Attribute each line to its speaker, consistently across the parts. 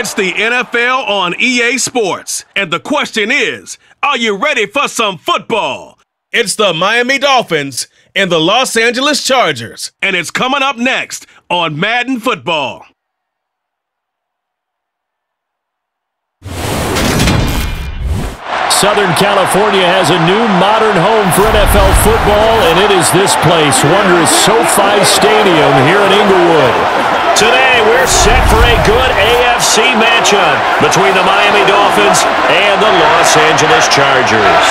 Speaker 1: It's the NFL on EA Sports, and the question is, are you ready for some football? It's the Miami Dolphins and the Los Angeles Chargers, and it's coming up next on Madden Football.
Speaker 2: Southern California has a new modern home for NFL football, and it is this place, wondrous SoFi Stadium here in Inglewood.
Speaker 3: Today, we're set for a good AFC matchup between the Miami Dolphins and the Los Angeles Chargers.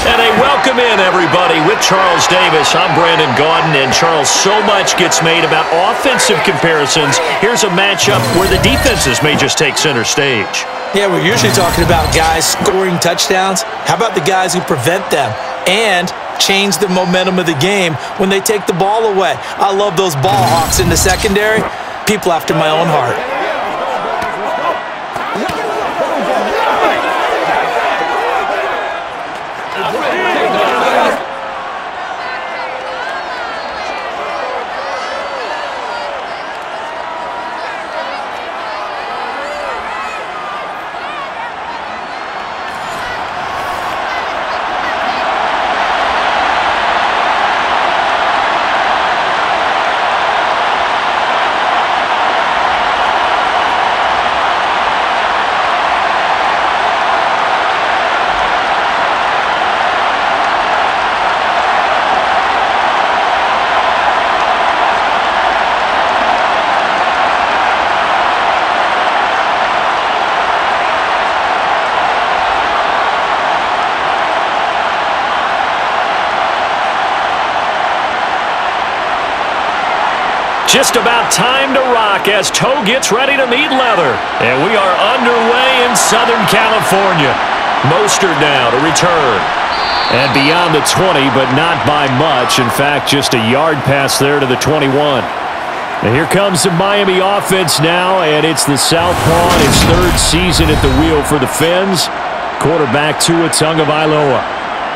Speaker 3: And a welcome in, everybody, with Charles Davis. I'm Brandon Gaudin, and Charles, so much gets made about offensive comparisons. Here's a matchup where the defenses may just take center stage.
Speaker 4: Yeah, we're usually talking about guys scoring touchdowns. How about the guys who prevent them and change the momentum of the game when they take the ball away? I love those ball hawks in the secondary. People after my own heart.
Speaker 3: Just about time to rock as toe gets ready to meet leather. And we are underway in Southern California. Mostert now to return. And beyond the 20, but not by much. In fact, just a yard pass there to the 21. And here comes the Miami offense now, and it's the Southpaw in his third season at the wheel for the Fins. Quarterback Tua Tagovailoa.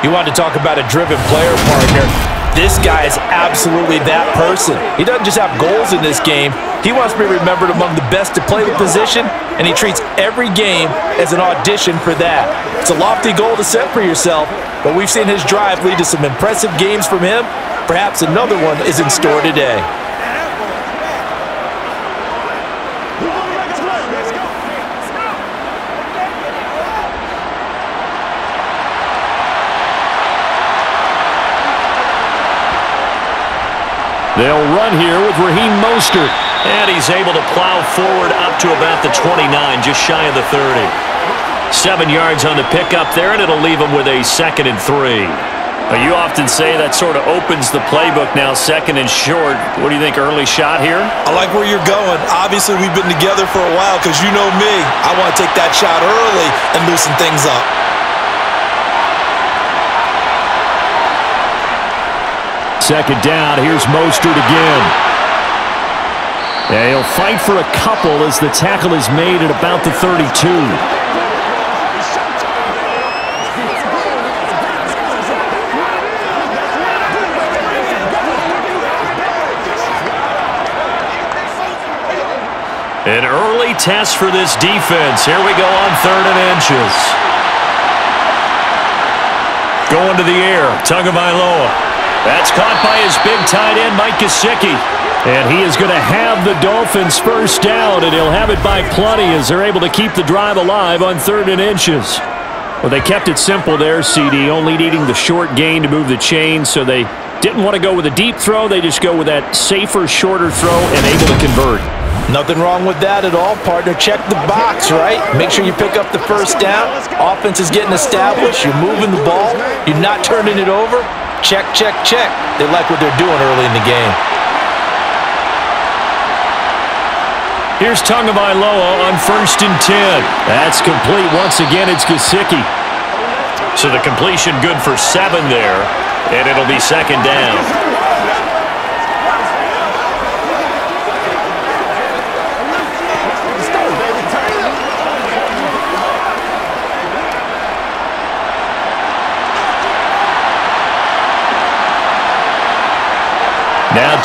Speaker 4: You want to talk about a driven player, partner. This guy is absolutely that person. He doesn't just have goals in this game. He wants to be remembered among the best to play the position, and he treats every game as an audition for that. It's a lofty goal to set for yourself, but we've seen his drive lead to some impressive games from him. Perhaps another one is in store today.
Speaker 3: They'll run here with Raheem Mostert. And he's able to plow forward up to about the 29, just shy of the 30. 7 yards on the pickup there, and it'll leave him with a 2nd and 3. You often say that sort of opens the playbook now, 2nd and short. What do you think, early shot here?
Speaker 4: I like where you're going. Obviously, we've been together for a while because you know me. I want to take that shot early and loosen things up.
Speaker 3: Second down, here's Mostert again. Yeah, he'll fight for a couple as the tackle is made at about the 32. An early test for this defense. Here we go on 3rd and inches. Going to the air, Tagovailoa. That's caught by his big tight end, Mike Gesicki. And he is going to have the Dolphins first down, and he'll have it by plenty as they're able to keep the drive alive on 3rd and inches. Well, they kept it simple there, CD, only needing the short gain to move the chain, so they didn't want to go with a deep throw. They just go with that safer, shorter throw and able to convert.
Speaker 4: Nothing wrong with that at all, partner. Check the box, right? Make sure you pick up the first down. Offense is getting established. You're moving the ball. You're not turning it over. Check, check, check. They like what they're doing early in the game.
Speaker 3: Here's Tagovailoa on 1st and 10. That's complete. Once again, it's Gesicki. So the completion good for 7 there, and it'll be 2nd down.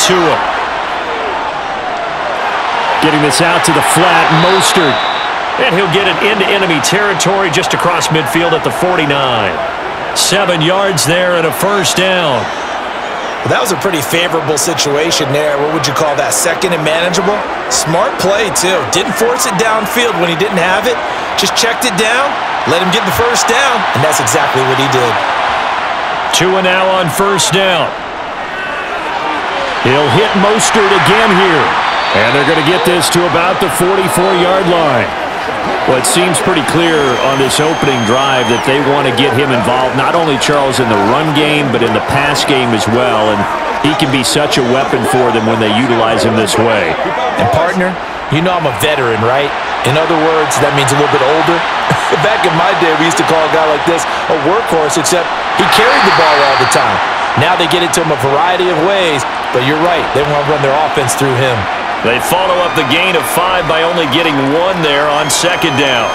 Speaker 3: to him. Getting this out to the flat, Mostert. And he'll get it into enemy territory just across midfield at the 49. 7 yards there and a first down.
Speaker 4: Well, that was a pretty favorable situation there. What would you call that? Second and manageable? Smart play, too. Didn't force it downfield when he didn't have it. Just checked it down, let him get the first down, and that's exactly what he did.
Speaker 3: 2 and now on first down. He'll hit Mostert again here. And they're going to get this to about the 44-yard line. Well, it seems pretty clear on this opening drive that they want to get him involved, not only, Charles, in the run game, but in the pass game as well. And he can be such a weapon for them when they utilize him this way.
Speaker 4: And, partner, you know I'm a veteran, right? In other words, that means a little bit older. Back in my day, we used to call a guy like this a workhorse, except he carried the ball all the time. Now they get it to him a variety of ways, but you're right. They want to run their offense through him.
Speaker 3: They follow up the gain of 5 by only getting 1 there on second down.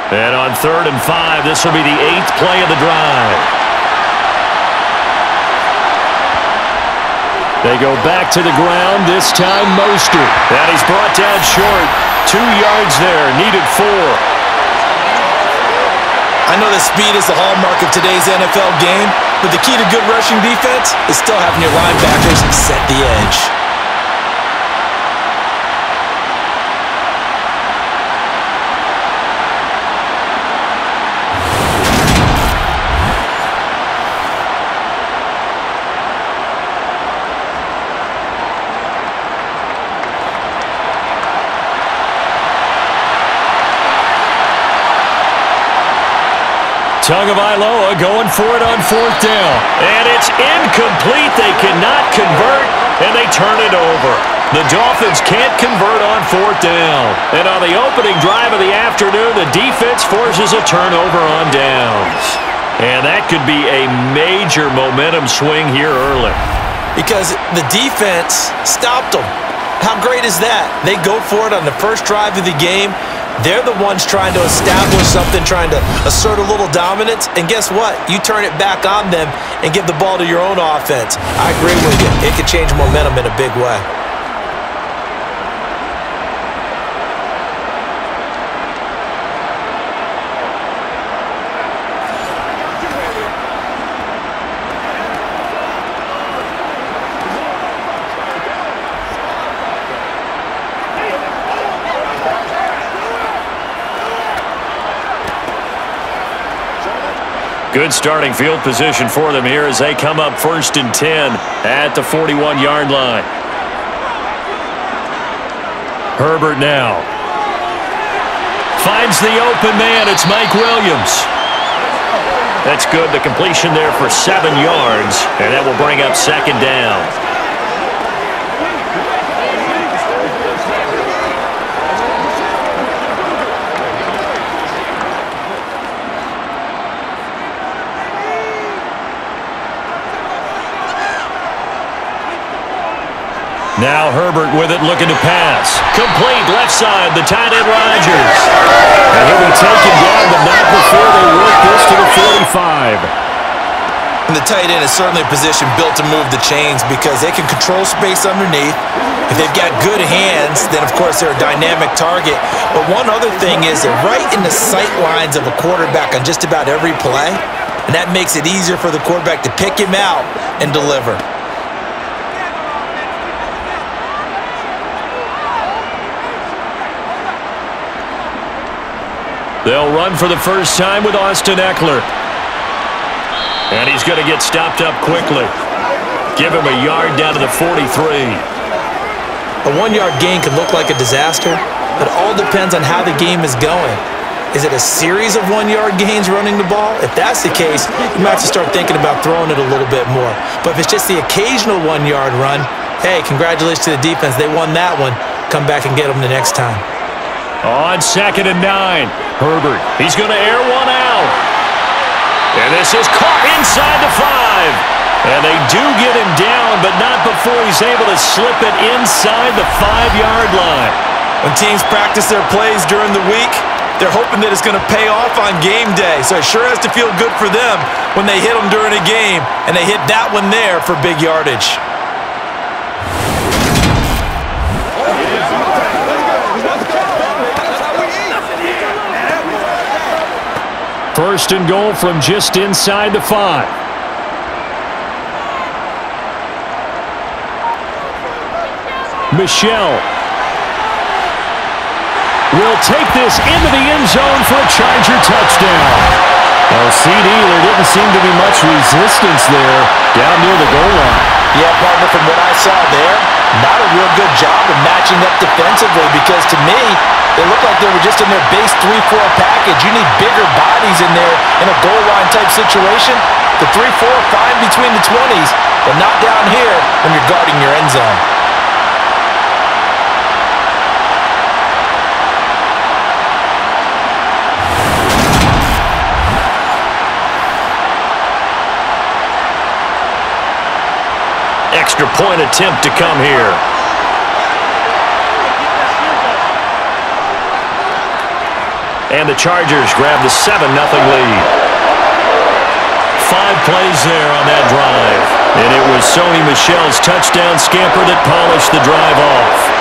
Speaker 3: And on 3rd and 5, this will be the 8th play of the drive. They go back to the ground, this time Mostert. And he's brought down short. 2 yards there, needed 4.
Speaker 4: I know that speed is the hallmark of today's NFL game, but the key to good rushing defense is still having your linebackers set the edge.
Speaker 3: Tagovailoa going for it on 4th down. And it's incomplete. They cannot convert, and they turn it over. The Dolphins can't convert on 4th down. And on the opening drive of the afternoon, the defense forces a turnover on downs. And that could be a major momentum swing here early.
Speaker 4: Because the defense stopped them. How great is that? They go for it on the first drive of the game. They're the ones trying to establish something, trying to assert a little dominance. And guess what? You turn it back on them and give the ball to your own offense. I agree with you. It could change momentum in a big way.
Speaker 3: Good starting field position for them here as they come up 1st and 10 at the 41-yard line. Herbert now. Finds the open man. It's Mike Williams. That's good. The completion there for 7 yards, and that will bring up 2nd down. Now Herbert with it, looking to pass. Complete, left side, the tight end Rodgers. And he'll be taken down, but not before they work this to the 45.
Speaker 4: And the tight end is certainly a position built to move the chains because they can control space underneath. If they've got good hands, then of course they're a dynamic target. But one other thing is they're right in the sight lines of a quarterback on just about every play. And that makes it easier for the quarterback to pick him out and deliver.
Speaker 3: They'll run for the first time with Austin Eckler. And he's going to get stopped up quickly. Give him a yard down to the 43.
Speaker 4: A 1-yard gain can look like a disaster, but it all depends on how the game is going. Is it a series of 1-yard gains running the ball? If that's the case, you might have to start thinking about throwing it a little bit more. But if it's just the occasional 1-yard run, hey, congratulations to the defense. They won that one. Come back and get them the next time.
Speaker 3: On 2nd and 9, Herbert. He's going to air one out. And this is caught inside the 5. And they do get him down, but not before he's able to slip it inside the 5-yard line.
Speaker 4: When teams practice their plays during the week, they're hoping that it's going to pay off on game day. So it sure has to feel good for them when they hit them during a game, and they hit that one there for big yardage.
Speaker 2: First and goal from just inside the 5. Michelle will take this into the end zone for a Charger touchdown. Well, CD, there didn't seem to be much resistance there down near the goal line.
Speaker 4: Yeah, partner, from what I saw there, not a real good job of matching up defensively, because to me, it looked like they were just in their base 3-4 package. You need bigger bodies in there in a goal line type situation. The 3-4 fine between the 20s, but not down here when you're guarding your end zone.
Speaker 3: Extra point attempt to come here. And the Chargers grab the 7-0 lead. 5 plays there on that drive. And it was Sony Michel's touchdown scamper that polished the drive off.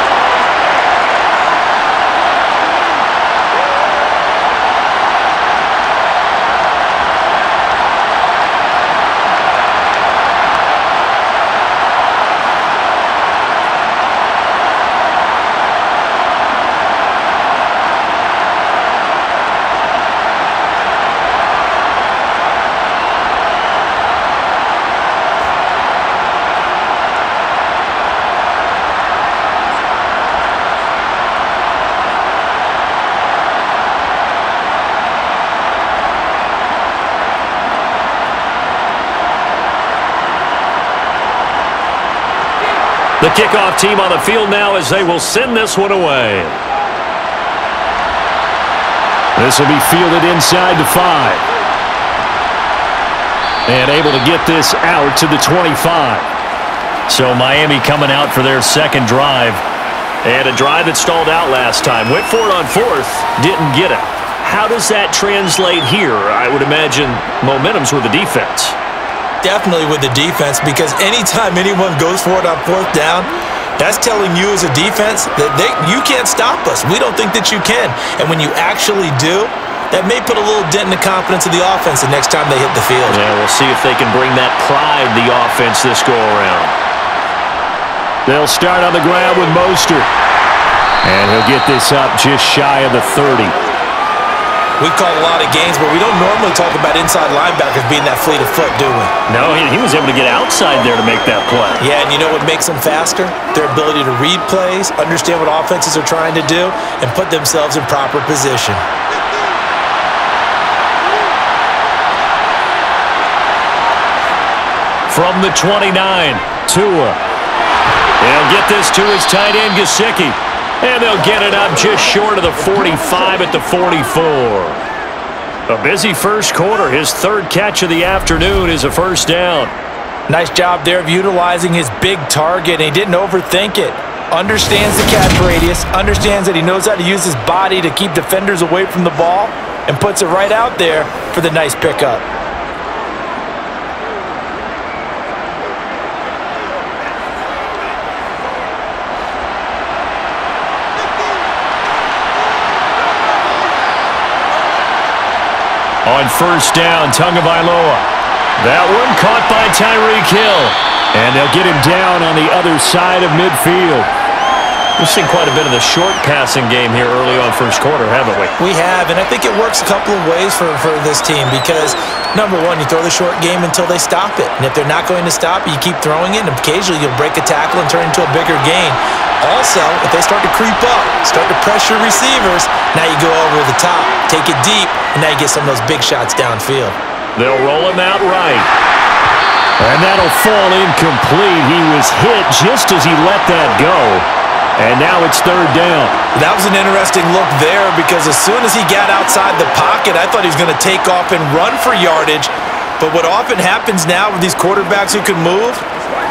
Speaker 3: The kickoff team on the field now as they will send this one away.
Speaker 2: This will be fielded inside the 5. And able to get this out to the 25.
Speaker 3: So Miami coming out for their second drive. And a drive that stalled out last time. Went for it on 4th, didn't get it. How does that translate here? I would imagine momentum's with the defense.
Speaker 4: Definitely with the defense, because anytime anyone goes for it on 4th down, that's telling you as a defense that you can't stop us. We don't think that you can. And when you actually do, that may put a little dent in the confidence of the offense the next time they hit the field.
Speaker 3: Yeah, we'll see if they can bring that pride the offense this go-around.
Speaker 2: They'll start on the ground with Mostert. And he'll get this up just shy of the 30.
Speaker 4: We call a lot of games, but we don't normally talk about inside linebackers being that fleet of foot, do we?
Speaker 3: No, he was able to get outside there to make that play.
Speaker 4: Yeah, and you know what makes them faster? Their ability to read plays, understand what offenses are trying to do, and put themselves in proper position.
Speaker 3: From the 29, Tua. They'll get this to his tight end, Gesicki. And they'll get it up just short of the 45 at the 44. A busy first quarter. His 3rd catch of the afternoon is a first down.
Speaker 4: Nice job there of utilizing his big target. He didn't overthink it. Understands the catch radius. Understands that he knows how to use his body to keep defenders away from the ball. And puts it right out there for the nice pickup.
Speaker 2: On first down, Tagovailoa. That one caught by Tyreek Hill. And they'll get him down on the other side of midfield.
Speaker 3: We've seen quite a bit of the short passing game here early on first quarter, haven't we?
Speaker 4: We have, and I think it works a couple of ways for this team because, number one, you throw the short game until they stop it. And if they're not going to stop it, you keep throwing it, and occasionally you'll break a tackle and turn it into a bigger gain. Also, if they start to creep up, start to pressure receivers, now you go over the top, take it deep, and now you get some of those big shots downfield.
Speaker 3: They'll roll him out right.
Speaker 2: And that'll fall incomplete. He was hit just as he let that go. And now it's 3rd down.
Speaker 4: That was an interesting look there because as soon as he got outside the pocket, I thought he was going to take off and run for yardage. But what often happens now with these quarterbacks who can move,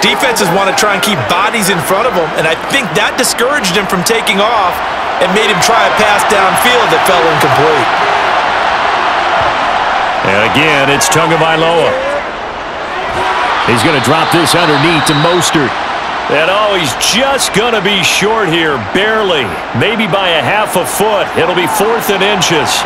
Speaker 4: defenses want to try and keep bodies in front of them, and I think that discouraged him from taking off. and made him try a pass downfield that fell incomplete.
Speaker 3: And again, it's Tagovailoa. He's going to drop this underneath to Mostert. And oh, he's just going to be short here, barely. Maybe by a half a foot. It'll be 4th and inches.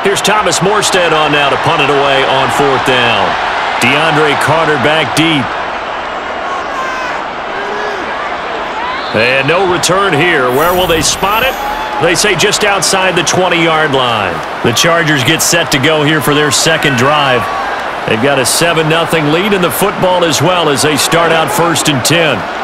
Speaker 3: Here's Thomas Morstead on now to punt it away on 4th down. DeAndre Carter back deep. And no return here. Where will they spot it? They say just outside the 20-yard line. The Chargers get set to go here for their second drive. They've got a 7-0 lead in the football as well as they start out 1st and 10.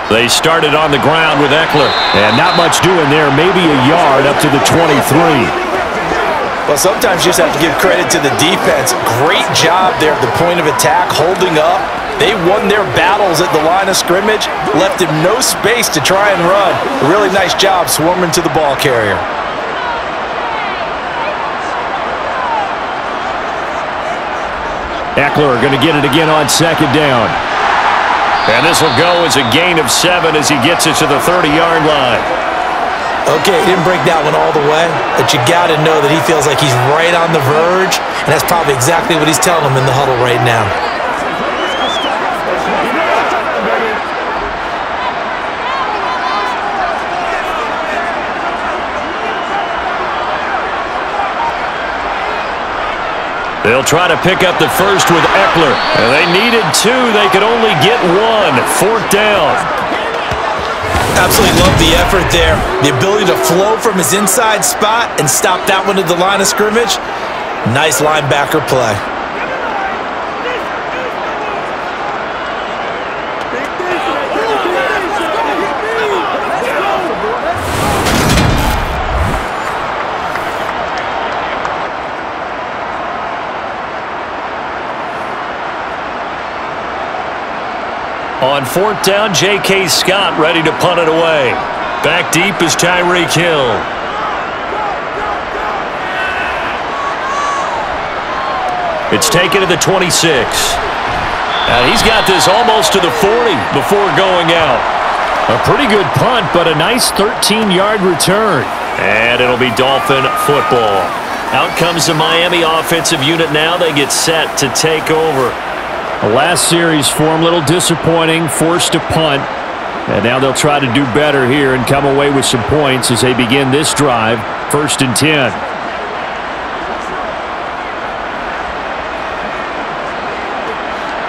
Speaker 3: They started on the ground with Eckler. And not much doing there. Maybe a yard up to the 23.
Speaker 4: Well, sometimes you just have to give credit to the defense. Great job there at the point of attack, holding up. They won their battles at the line of scrimmage, left him no space to try and run. A really nice job swarming to the ball carrier.
Speaker 3: Eckler going to get it again on 2nd down. And this will go as a gain of 7 as he gets it to the 30-yard line.
Speaker 4: Okay, he didn't break that one all the way, but you got to know that he feels like he's right on the verge, and that's probably exactly what he's telling him in the huddle right now.
Speaker 3: They'll try to pick up the first with Eckler. And they needed 2. They could only get 1. 4th down.
Speaker 4: Absolutely love the effort there. The ability to flow from his inside spot and stop that one at the line of scrimmage. Nice linebacker play.
Speaker 3: On 4th down, J.K. Scott ready to punt it away. Back deep is Tyreek Hill. It's taken to the 26. And he's got this almost to the 40 before going out. A pretty good punt, but a nice 13-yard return. And it'll be Dolphin football. Out comes the Miami offensive unit now. They get set to take over. The last series for him, a little disappointing, forced to punt. And now they'll try to do better here and come away with some points as they begin this drive, 1st and 10.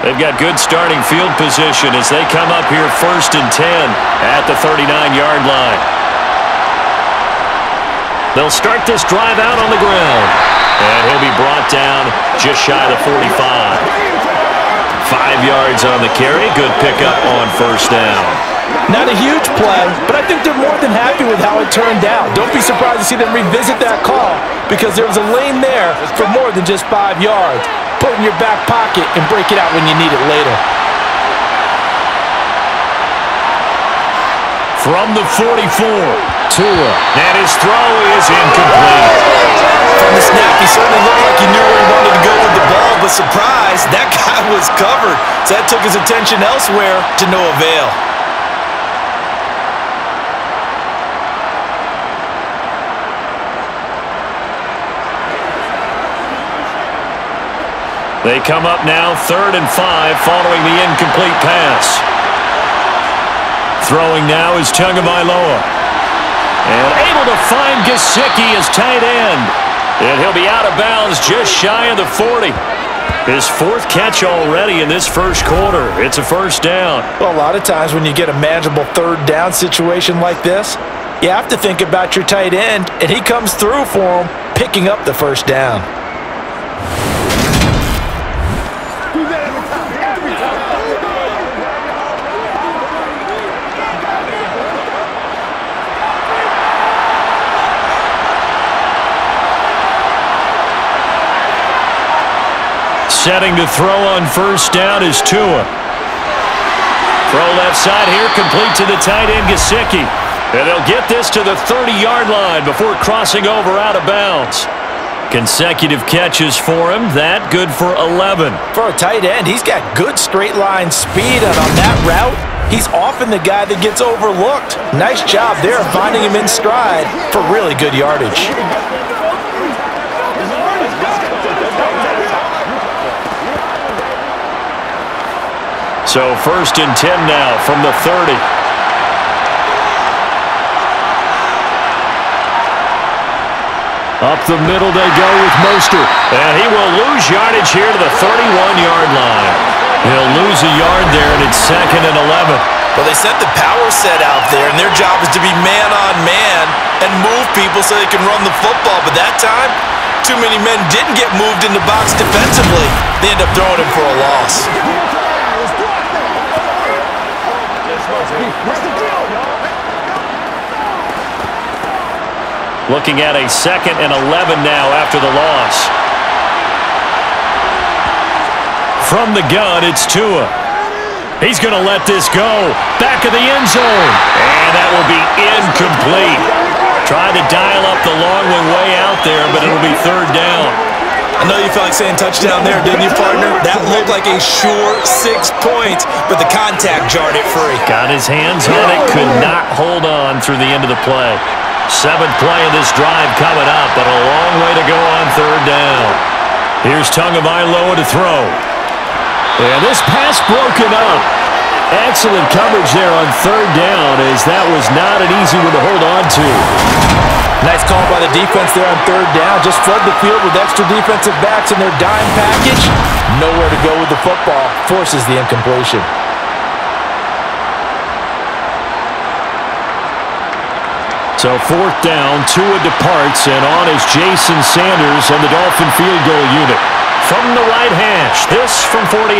Speaker 3: They've got good starting field position as they come up here 1st and 10 at the 39-yard line. They'll start this drive out on the ground. And he'll be brought down just shy of the 45. 5 yards on the carry. Good pickup on 1st down.
Speaker 4: Not a huge play, but I think they're more than happy with how it turned out. Don't be surprised to see them revisit that call because there was a lane there for more than just 5 yards. Put it in your back pocket and break it out when you need it later.
Speaker 3: From the 44, Tua. And his throw is incomplete.
Speaker 4: From the snap, he certainly looked like he knew where he wanted to go with the ball, but surprise, that guy was covered. So that took his attention elsewhere to no avail.
Speaker 3: They come up now 3rd and 5 following the incomplete pass. Throwing now is Tagovailoa. And able to find Gesicki as tight end. And he'll be out of bounds just shy of the 40. His fourth catch already in this first quarter. It's a first down.
Speaker 4: Well, a lot of times when you get a manageable third down situation like this, you have to think about your tight end, and he comes through for him, picking up the first down.
Speaker 3: Setting to throw on first down is Tua. Throw left side here, complete to the tight end, Gesicki. And they'll get this to the 30-yard line before crossing over out of bounds. Consecutive catches for him. That good for 11.
Speaker 4: For a tight end, he's got good straight line speed, and on that route, he's often the guy that gets overlooked. Nice job there finding him in stride for really good yardage.
Speaker 3: So first and 10 now from the 30. Up the middle they go with Mostert. And he will lose yardage here to the 31-yard line. He'll lose a yard there, and it's second and 11.
Speaker 4: Well, they sent the power set out there, and their job is to be man-on-man and move people so they can run the football. But that time, too many men didn't get moved in the box defensively. They end up throwing him for a loss.
Speaker 3: Looking at a second and 11 now after the loss. From the gun, it's Tua. He's going to let this go. Back of the end zone. And that will be incomplete. Tried to dial up the long one way out there, but it'll be third down.
Speaker 4: I know you felt like saying touchdown there, didn't you, partner? That looked like a sure 6 points, but the contact jarred it free.
Speaker 3: Got his hands on it, could not hold on through the end of the play. Seventh play of this drive coming up, but a long way to go on third down. Here's Tagovailoa to throw. And this pass broken up. Excellent coverage there on third down, as that was not an easy one to hold on to.
Speaker 4: Nice call by the defense there on third down. Just flood the field with extra defensive backs in their dime package. Nowhere to go with the football. Forces the incompletion.
Speaker 3: So fourth down, Tua departs, and on is Jason Sanders and the Dolphin field goal unit. From the right hash, this from 48.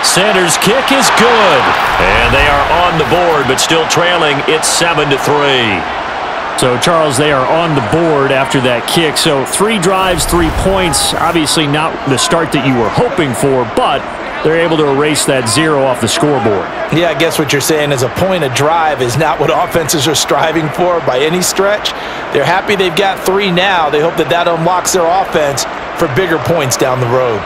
Speaker 3: Sanders' kick is good. And they are on the board, but still trailing. It's 7-3. So, Charles, they are on the board after that kick. So 3 drives, 3 points. Obviously not the start that you were hoping for, but they're able to erase that 0 off the scoreboard.
Speaker 4: Yeah, I guess what you're saying is a point a drive is not what offenses are striving for by any stretch. They're happy they've got 3 now. They hope that that unlocks their offense for bigger points down the road.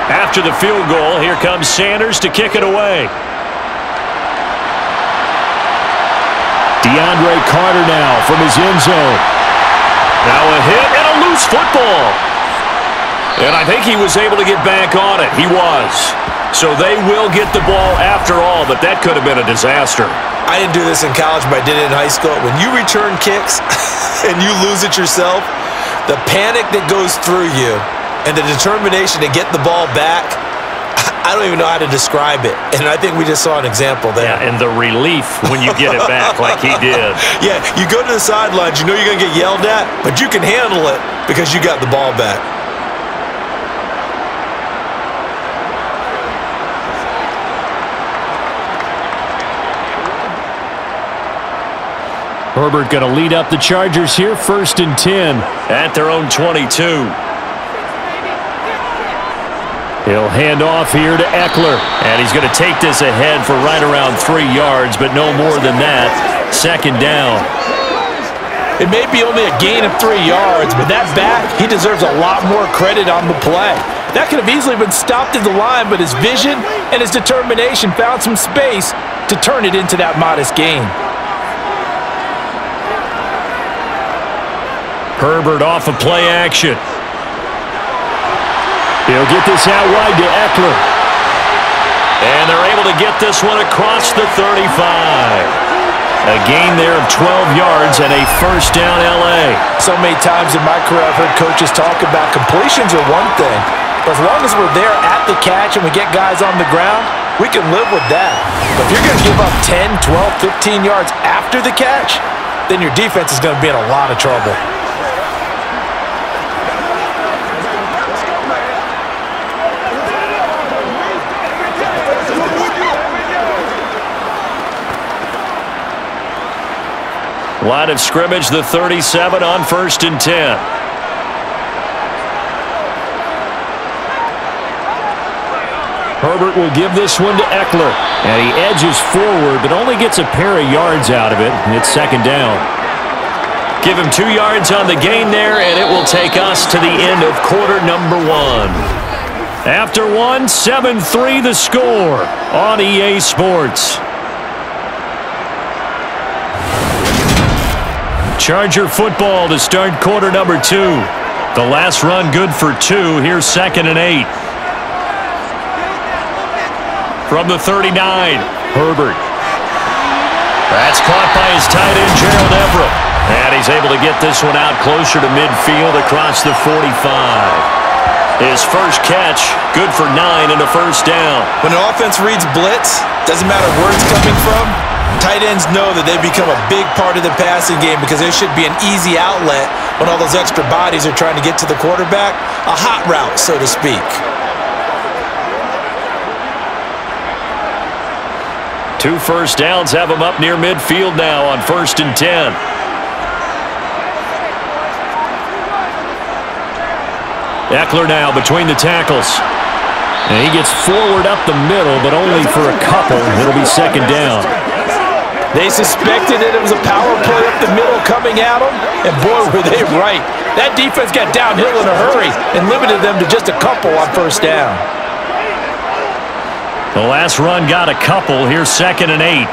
Speaker 3: After the field goal, here comes Sanders to kick it away. DeAndre Carter now from his end zone. Now a hit and a loose football. And I think he was able to get back on it. He was. So they will get the ball after all, but that could have been a disaster.
Speaker 4: I didn't do this in college, but I did it in high school. When you return kicks and you lose it yourself, the panic that goes through you and the determination to get the ball back, I don't even know how to describe it. And I think we just saw an example there.
Speaker 3: Yeah, and the relief when you get it back like he did.
Speaker 4: Yeah, you go to the sidelines, you know you're going to get yelled at, but you can handle it because you got the ball back.
Speaker 3: Herbert going to lead up the Chargers here, 1st and 10 at their own 22. He'll hand off here to Eckler, and he's going to take this ahead for right around 3 yards, but no more than that. 2nd down.
Speaker 4: It may be only a gain of 3 yards, but that back, he deserves a lot more credit on the play. That could have easily been stopped at the line, but his vision and his determination found some space to turn it into that modest gain.
Speaker 3: Herbert off of play action. He'll get this out wide to Eckler. And they're able to get this one across the 35. A gain there of 12 yards and a first down L.A.
Speaker 4: So many times in my career I've heard coaches talk about completions are one thing, but as long as we're there at the catch and we get guys on the ground, we can live with that. But if you're going to give up 10, 12, 15 yards after the catch, then your defense is going to be in a lot of trouble.
Speaker 3: Line of scrimmage, the 37 on 1st and 10. Herbert will give this one to Eckler. And he edges forward, but only gets a pair of yards out of it. And it's 2nd down. Give him 2 yards on the gain there, and it will take us to the end of quarter number 1. After 1, 7-3 the score on EA Sports. Charger football to start quarter number 2. The last run good for 2. Here's 2nd and 8. From the 39, Herbert. That's caught by his tight end, Gerald Everett. And he's able to get this one out closer to midfield across the 45. His first catch, good for 9 and a first down.
Speaker 4: When an offense reads blitz, doesn't matter where it's coming from, tight ends know that they become a big part of the passing game because there should be an easy outlet when all those extra bodies are trying to get to the quarterback. A hot route, so to speak.
Speaker 3: 2 first downs have him up near midfield now on 1st and 10. Eckler now between the tackles. And he gets forward up the middle, but only for a couple. It'll be 2nd down.
Speaker 4: They suspected that it was a power play up the middle coming at them, and boy, were they right. That defense got downhill in a hurry and limited them to just a couple on 1st down.
Speaker 3: The last run got a couple. Here's 2nd and 8.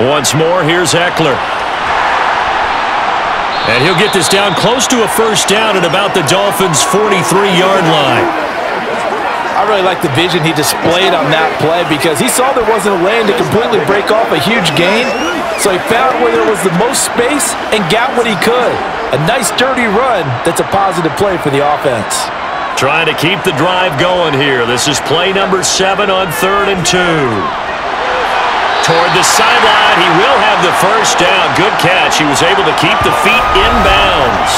Speaker 3: Once more, here's Eckler. And he'll get this down close to a first down at about the Dolphins' 43-yard line.
Speaker 4: I really like the vision he displayed on that play because he saw there wasn't a lane to completely break off a huge gain. So he found where there was the most space and got what he could. A nice, dirty run that's a positive play for the offense.
Speaker 3: Trying to keep the drive going here. This is play number 7 on 3rd and 2. Toward the sideline, he will have the first down. Good catch. He was able to keep the feet inbounds.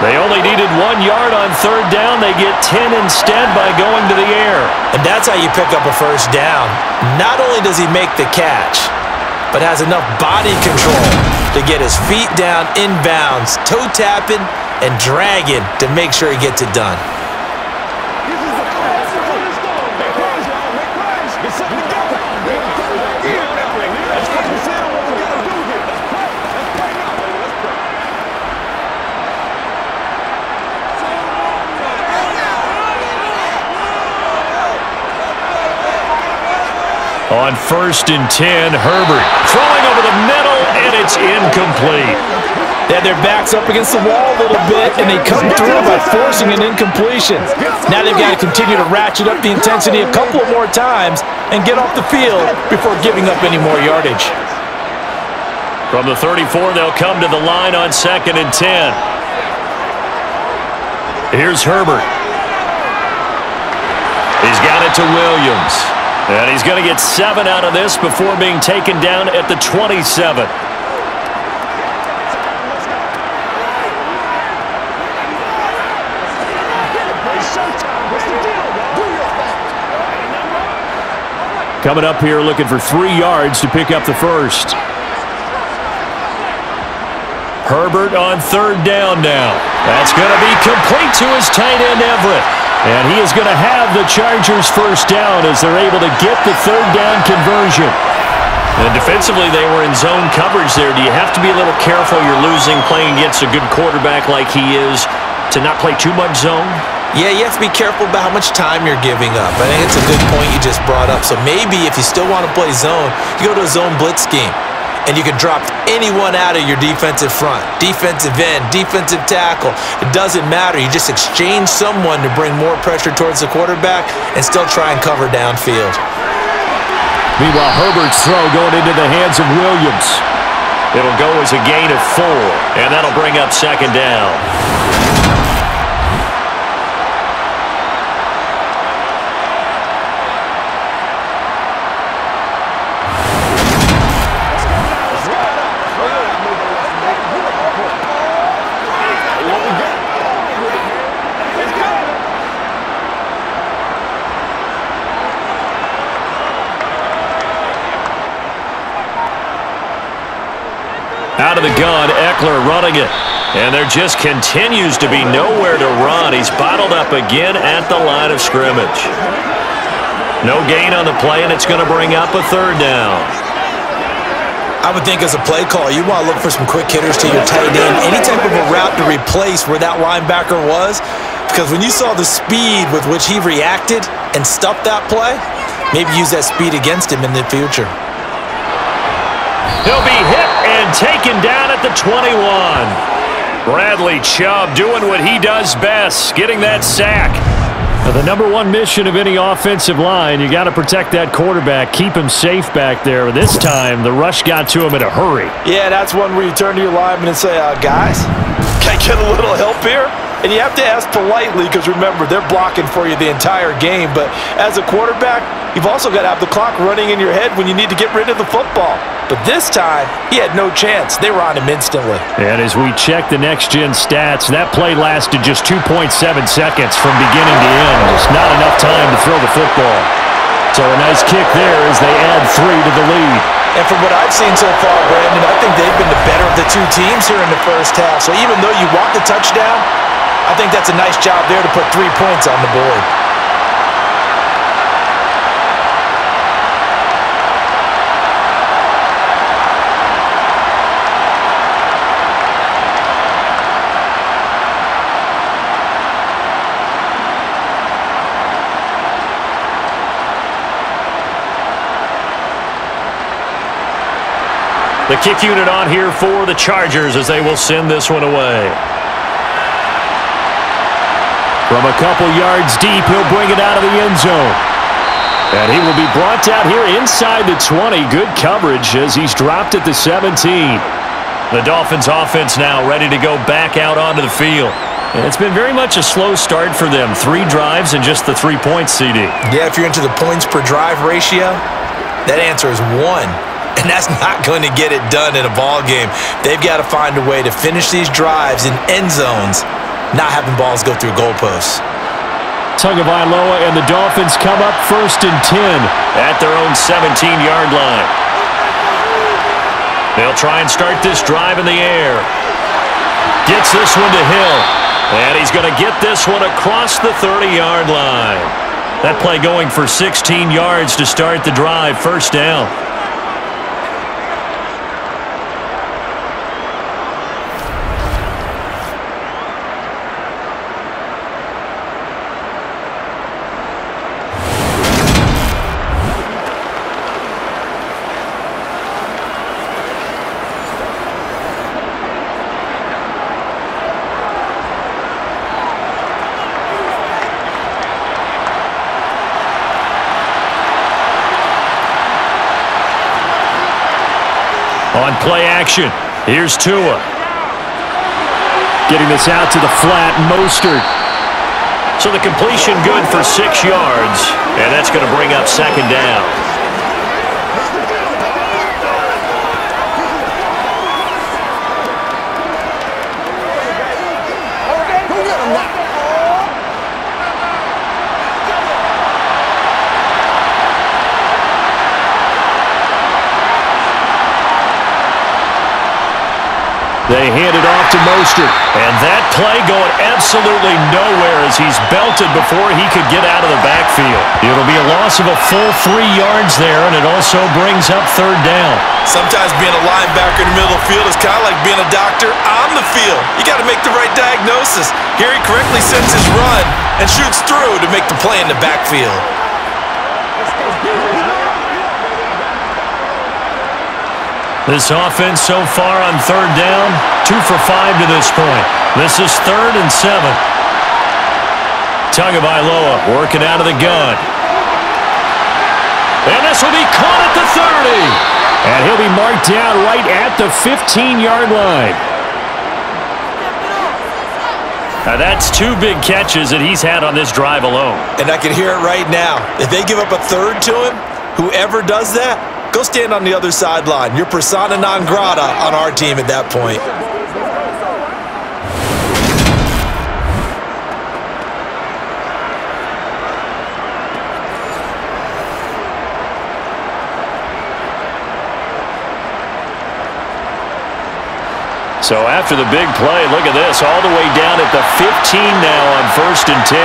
Speaker 3: They only needed 1 yard on 3rd down. They get 10 instead by going to the air.
Speaker 4: And that's how you pick up a first down. Not only does he make the catch, but has enough body control to get his feet down inbounds, toe tapping and dragging to make sure he gets it done.
Speaker 3: On 1st and 10, Herbert throwing over the middle, and it's incomplete.
Speaker 4: They had their backs up against the wall a little bit, and they come through by forcing an incompletion. Now they've got to continue to ratchet up the intensity a couple of more times and get off the field before giving up any more yardage.
Speaker 3: From the 34, they'll come to the line on 2nd and 10. Here's Herbert. He's got it to Williams. And he's going to get 7 out of this before being taken down at the 27. Coming up here looking for 3 yards to pick up the first. Herbert on 3rd down now. That's going to be complete to his tight end Everett. And he is going to have the Chargers first down as they're able to get the 3rd down conversion. And defensively, they were in zone coverage there. Do you have to be a little careful? You're losing playing against a good quarterback like he is to not play too much zone?
Speaker 4: Yeah, you have to be careful about how much time you're giving up. I think it's a good point you just brought up. So maybe if you still want to play zone, you go to a zone blitz scheme. and you can drop anyone out of your defensive front. Defensive end, defensive tackle. It doesn't matter. You just exchange someone to bring more pressure towards the quarterback and still try and cover downfield.
Speaker 2: Meanwhile, Herbert's throw going into the hands of Williams.
Speaker 3: It'll go as a gain of 4, and that'll bring up second down. Out of the gun, Eckler running it. And there just continues to be nowhere to run. He's bottled up again at the line of scrimmage. No gain on the play, and it's going to bring up a third down.
Speaker 4: I would think as a play call, you want to look for some quick hitters to your tight end. Any type of a route to replace where that linebacker was. Because when you saw the speed with which he reacted and stuffed that play, maybe use that speed against him in the future.
Speaker 3: He'll be hit and taken down at the 21. Bradley Chubb doing what he does best, getting that sack.
Speaker 2: Now, the number one mission of any offensive line, you got to protect that quarterback, keep him safe back there. This time, the rush got to him in a hurry.
Speaker 4: Yeah, that's one where you turn to your lineman and say, guys, can I get a little help here? And you have to ask politely because, remember, they're blocking for you the entire game. But as a quarterback, you've also got to have the clock running in your head when you need to get rid of the football. But this time, he had no chance. They were on him instantly.
Speaker 2: And as we check the next-gen stats, that play lasted just 2.7 seconds from beginning to end. Just not enough time to throw the football. So a nice kick there as they add 3 to the lead.
Speaker 4: And from what I've seen so far, Brandon, I think they've been the better of the two teams here in the first half. So even though you want the touchdown, I think that's a nice job there to put 3 points on the board.
Speaker 3: The kick unit on here for the Chargers as they will send this one away.
Speaker 2: From a couple yards deep, he'll bring it out of the end zone. And he will be brought down here inside the 20. Good coverage as he's dropped at the 17.
Speaker 3: The Dolphins offense now ready to go back out onto the field.
Speaker 2: And it's been very much a slow start for them. 3 drives and just the 3 points, CD.
Speaker 4: Yeah, if you're into the points per drive ratio, that answer is 1. And that's not going to get it done in a ball game. They've got to find a way to finish these drives in end zones, not having balls go through goalposts.
Speaker 2: Tagovailoa and the Dolphins come up 1st and 10
Speaker 3: at their own 17-yard line. They'll try and start this drive in the air. Gets this one to Hill. And he's going to get this one across the 30-yard line. That play going for 16 yards to start the drive. 1st down. On play action, here's Tua.
Speaker 2: Getting this out to the flat, Mostert.
Speaker 3: So the completion good for 6 yards, and that's going to bring up 2nd down.
Speaker 2: They hand it off to Mostert.
Speaker 3: And that play going absolutely nowhere as he's belted before he could get out of the backfield. It'll be a loss of a full 3 yards there, and it also brings up 3rd down.
Speaker 4: Sometimes being a linebacker in the middle of the field is kind of like being a doctor on the field. You got to make the right diagnosis. Here he correctly sends his run and shoots through to make the play in the backfield.
Speaker 3: This offense so far on third down, 2 for 5 to this point. This is 3rd and 7. Tagovailoa working out of the gun. And this will be caught at the 30. And he'll be marked down right at the 15-yard line. Now that's 2 big catches that he's had on this drive alone.
Speaker 4: And I can hear it right now. If they give up a third to him, whoever does that, go stand on the other sideline. You're persona non grata on our team at that point.
Speaker 3: So after the big play, look at this, all the way down at the 15 now on 1st and 10.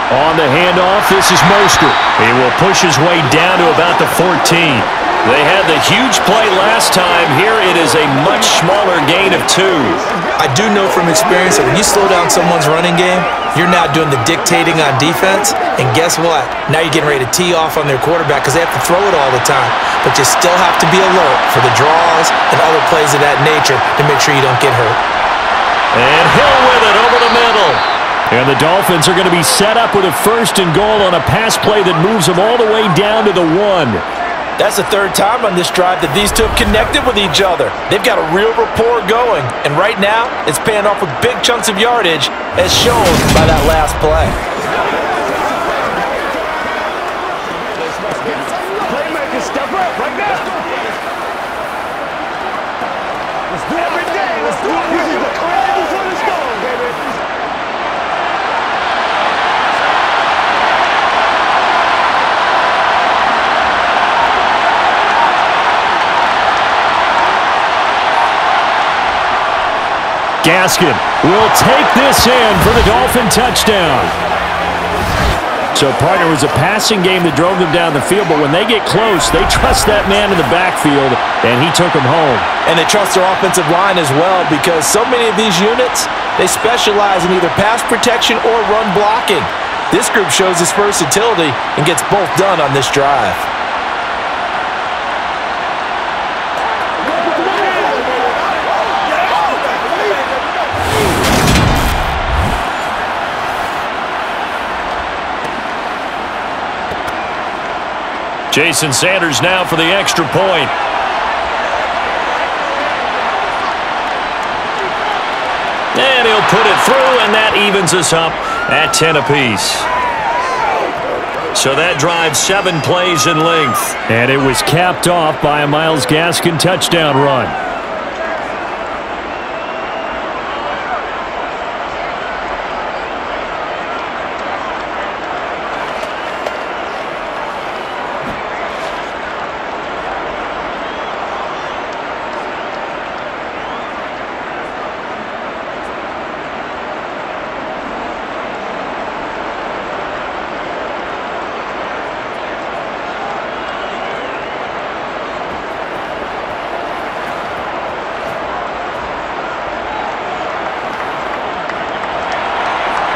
Speaker 3: On the handoff, this is Mostert. He will push his way down to about the 14. They had the huge play last time. Here it is a much smaller gain of 2.
Speaker 4: I do know from experience that when you slow down someone's running game, you're now doing the dictating on defense. And guess what? Now you're getting ready to tee off on their quarterback because they have to throw it all the time. But you still have to be alert for the draws and other plays of that nature to make sure you don't get hurt.
Speaker 3: And Hill with it over the middle. And the Dolphins are going to be set up with a 1st and goal on a pass play that moves them all the way down to the 1.
Speaker 4: That's the 3rd time on this drive that these two have connected with each other. They've got a real rapport going. And right now, it's paying off with big chunks of yardage, as shown by that last play.
Speaker 5: Playmakers, step up right now. Let's do it every day. Let's do it. This is the cradle for the storm, baby.
Speaker 3: Gaskin will take this in for the Dolphin touchdown. So, partner, it was a passing game that drove them down the field, but when they get close, they trust that man in the backfield, and he took them home.
Speaker 4: And they trust their offensive line as well because so many of these units, they specialize in either pass protection or run blocking. This group shows its versatility and gets both done on this drive.
Speaker 3: Jason Sanders now for the extra point. And he'll put it through, and that evens us up at 10 apiece. So that drives 7 plays in length. And it was capped off by a Myles Gaskin touchdown run.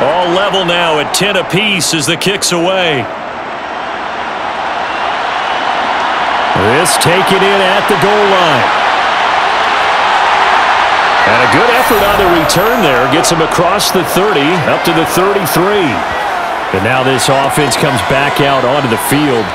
Speaker 3: All level now at 10 apiece as the kick's away. This taken in at the goal line. And a good effort on the return there. Gets him across the 30 up to the 33. And now this offense comes back out onto the field.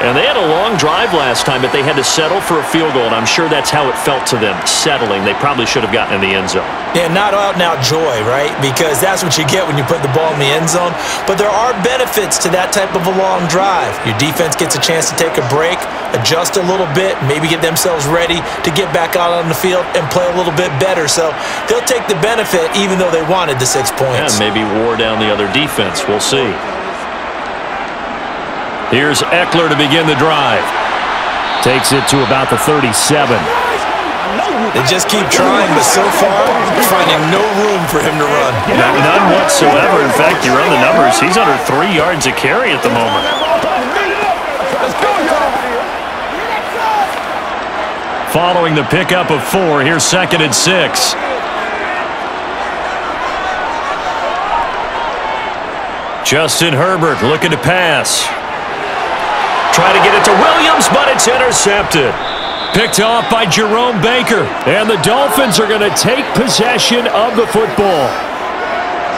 Speaker 3: And they had a long drive last time, but they had to settle for a field goal, and I'm sure that's how it felt to them, settling. They probably should have gotten in the end zone.
Speaker 4: Yeah, not out-and-out joy, right? Because that's what you get when you put the ball in the end zone. But there are benefits to that type of a long drive. Your defense gets a chance to take a break, adjust a little bit, maybe get themselves ready to get back out on the field and play a little bit better. So they'll take the benefit even though they wanted the 6 points.
Speaker 3: Yeah, maybe wore down the other defense. We'll see. Here's Eckler to begin the drive. Takes it to about the 37.
Speaker 4: They just keep trying, but so far, finding no room for him to run.
Speaker 3: None whatsoever. In fact, you run the numbers. He's under 3 yards a carry at the moment. Following the pickup of 4, here's 2nd and 6. Justin Herbert looking to pass. Try to get it to Williams, but it's intercepted. Picked off by Jerome Baker. And the Dolphins are going to take possession of the football.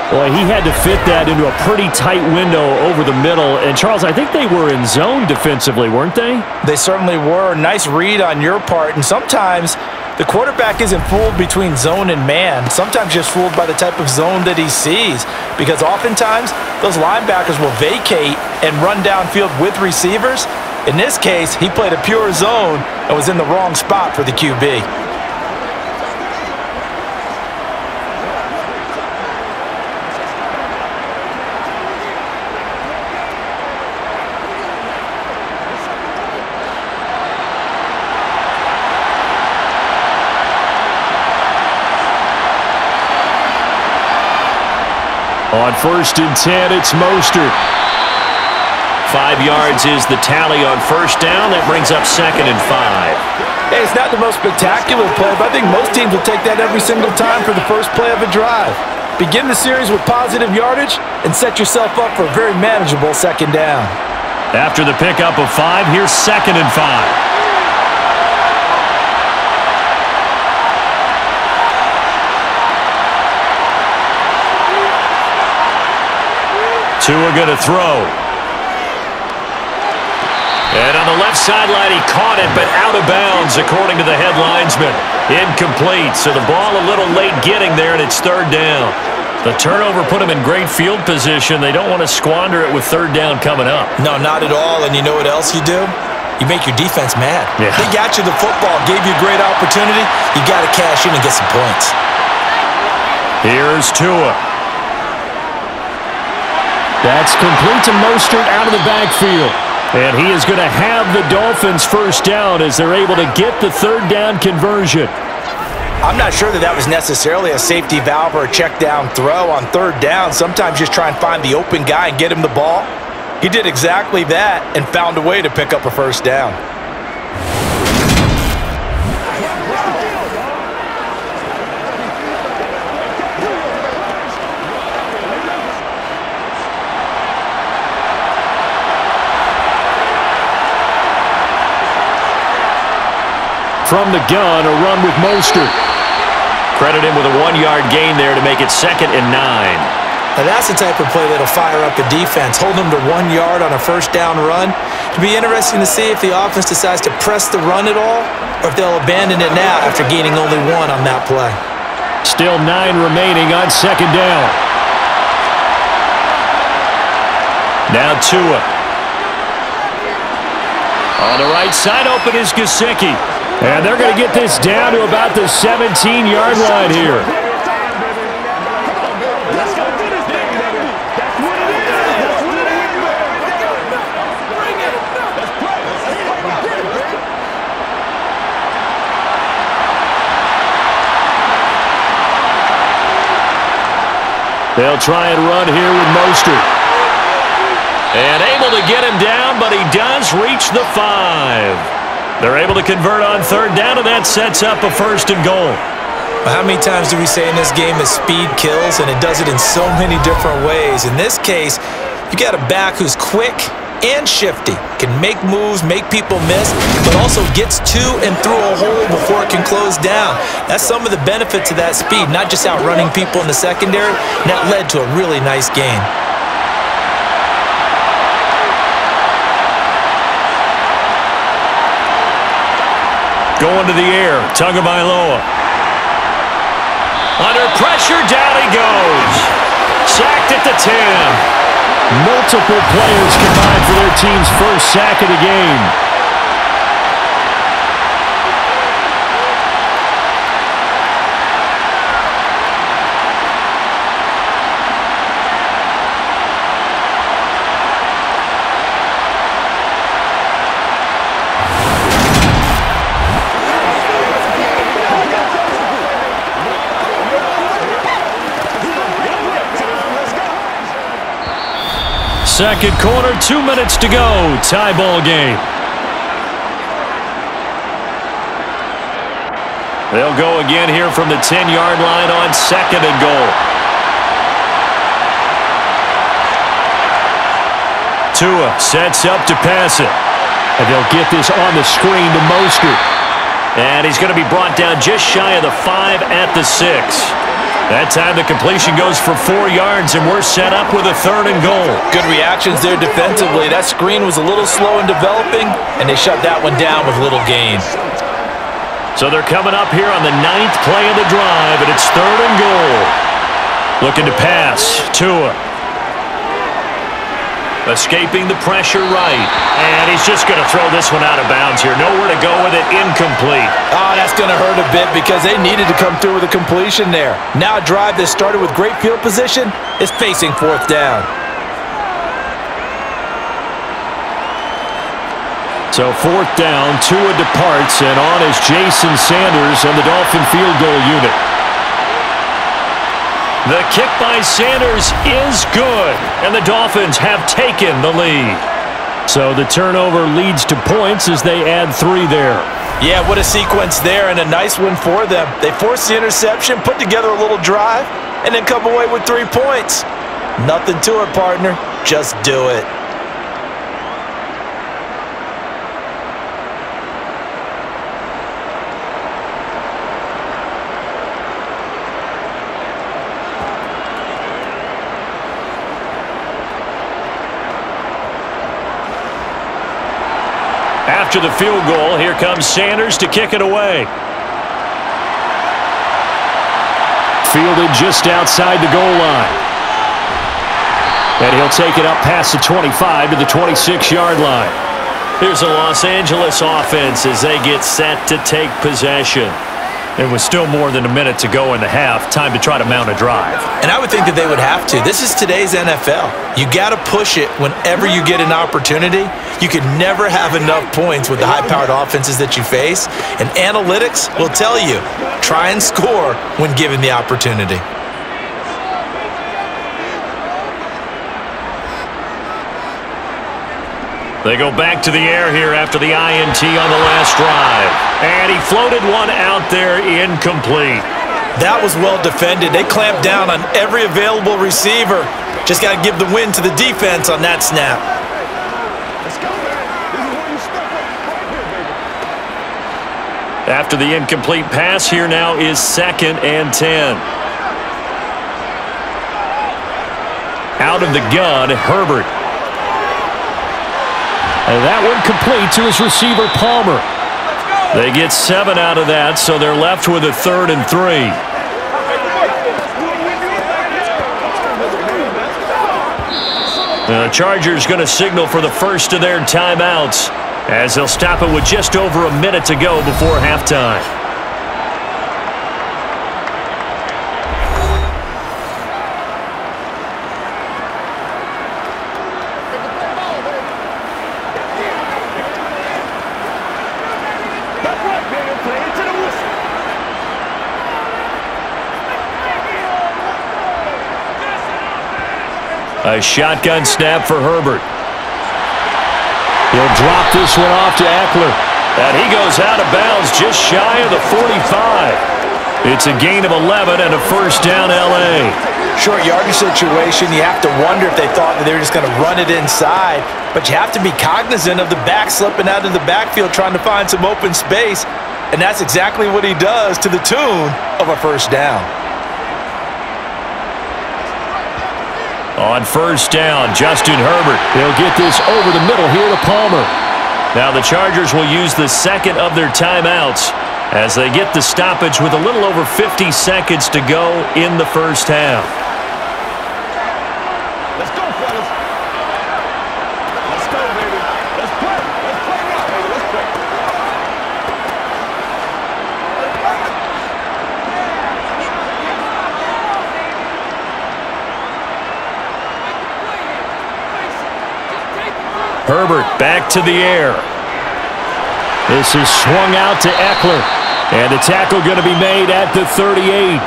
Speaker 3: Boy, he had to fit that into a pretty tight window over the middle. And, Charles, I think they were in zone defensively, weren't they?
Speaker 4: They certainly were. Nice read on your part. And sometimes the quarterback isn't fooled between zone and man. Sometimes just fooled by the type of zone that he sees. Because oftentimes, those linebackers will vacate and run downfield with receivers. In this case, he played a pure zone and was in the wrong spot for the QB.
Speaker 3: On 1st and 10, it's Mostert.
Speaker 2: 5 yards is the tally on first down. That brings up 2nd and 5.
Speaker 4: Hey, it's not the most spectacular play, but I think most teams will take that every single time for the first play of a drive. Begin the series with positive yardage and set yourself up for a very manageable 2nd down.
Speaker 3: After the pickup of 5, here's 2nd and 5. Tua going to throw. And on the left sideline, he caught it, but out of bounds, according to the head linesman. Incomplete, so the ball a little late getting there, and it's 3rd down. The turnover put him in great field position. They don't want to squander it with 3rd down coming up.
Speaker 4: No, not at all, and you know what else you do? You make your defense mad.
Speaker 3: Yeah.
Speaker 4: They got you the football, gave you a great opportunity. You got to cash in and get some points.
Speaker 3: Here's Tua. That's complete to Mostert out of the backfield. And he is going to have the Dolphins first down as they're able to get the 3rd down conversion.
Speaker 4: I'm not sure that was necessarily a safety valve or a check down throw on 3rd down. Sometimes just try and find the open guy and get him the ball. He did exactly that and found a way to pick up a first down.
Speaker 3: From the gun, a run with Mostert.
Speaker 2: Credit him with a 1-yard gain there to make it 2nd and 9.
Speaker 4: Now that's the type of play that'll fire up a defense. Hold them to 1 yard on a first down run. It'll be interesting to see if the offense decides to press the run at all or if they'll abandon it now after gaining only 1 on that play.
Speaker 3: Still 9 remaining on 2nd down. Now Tua. On the right side, open is Gesicki. And they're going to get this down to about the 17-yard line here. They'll try and run here with Mostert. And able to get him down, but he does reach the 5. They're able to convert on 3rd down, and that sets up a 1st and goal.
Speaker 4: How many times do we say in this game that speed kills, and it does it in so many different ways? In this case, you got a back who's quick and shifty, can make moves, make people miss, but also gets to and through a hole before it can close down. That's some of the benefits of that speed, not just outrunning people in the secondary. And that led to a really nice gain.
Speaker 3: Going to the air, Tagovailoa. Under pressure, down he goes. Sacked at the 10. Multiple players combined for their team's first sack of the game. Second quarter, 2 minutes to go. Tie ball game. They'll go again here from the 10-yard line on 2nd and goal. Tua sets up to pass it. And they'll get this on the screen to Mostert. And he's going to be brought down just shy of the 5 at the 6. That time the completion goes for 4 yards, and we're set up with a 3rd and goal.
Speaker 4: Good reactions there defensively. That screen was a little slow in developing, and they shut that one down with little gain.
Speaker 3: So they're coming up here on the 9th play of the drive, and it's 3rd and goal. Looking to pass. Tua. Escaping the pressure right. And he's just going to throw this one out of bounds here. Nowhere to go with it. Incomplete.
Speaker 4: Oh, that's going to hurt a bit because they needed to come through with a completion there. Now a drive that started with great field position is facing 4th down.
Speaker 3: So 4th down, Tua departs, and on is Jason Sanders and the Dolphin field goal unit. The kick by Sanders is good, and the Dolphins have taken the lead. So the turnover leads to points as they add 3 there.
Speaker 4: Yeah, what a sequence there, and a nice one for them. They forced the interception, put together a little drive, and then come away with 3 points. Nothing to it, partner. Just do it.
Speaker 3: After the field goal, here comes Sanders to kick it away. Fielded just outside the goal line. And he'll take it up past the 25 to the 26-yard line. Here's the Los Angeles offense as they get set to take possession. There was still more than a minute to go in the half. Time to try to mount a drive.
Speaker 4: And I would think that they would have to. This is today's NFL. You got to push it whenever you get an opportunity. You can never have enough points with the high-powered offenses that you face. And analytics will tell you, try and score when given the opportunity.
Speaker 3: They go back to the air here after the INT on the last drive. And he floated one out there incomplete.
Speaker 4: That was well defended. They clamped down on every available receiver. Just got to give the win to the defense on that snap.
Speaker 3: After the incomplete pass, here now is 2nd and 10. Out of the gun, Herbert. And that one complete to his receiver, Palmer. They get 7 out of that, so they're left with a 3rd and 3. The Chargers going to signal for the first of their timeouts as they'll stop it with just over a minute to go before halftime. A shotgun snap for Herbert. He'll drop this one off to Eckler. And he goes out of bounds just shy of the 45. It's a gain of 11 and a first down L.A.
Speaker 4: Short yardage situation, you have to wonder if they thought that they were just going to run it inside. But you have to be cognizant of the back slipping out of the backfield trying to find some open space. And that's exactly what he does to the tune of a first down.
Speaker 3: On first down, Justin Herbert. He'll get this over the middle here to Palmer. Now the Chargers will use the second of their timeouts as they get the stoppage with a little over 50 seconds to go in the first half.
Speaker 5: Let's go, fellas. Let's go, baby. Let's play. Let's play now, baby. Let's play.
Speaker 3: Herbert back to the air. This is swung out to Eckler. And the tackle going to be made at the 38.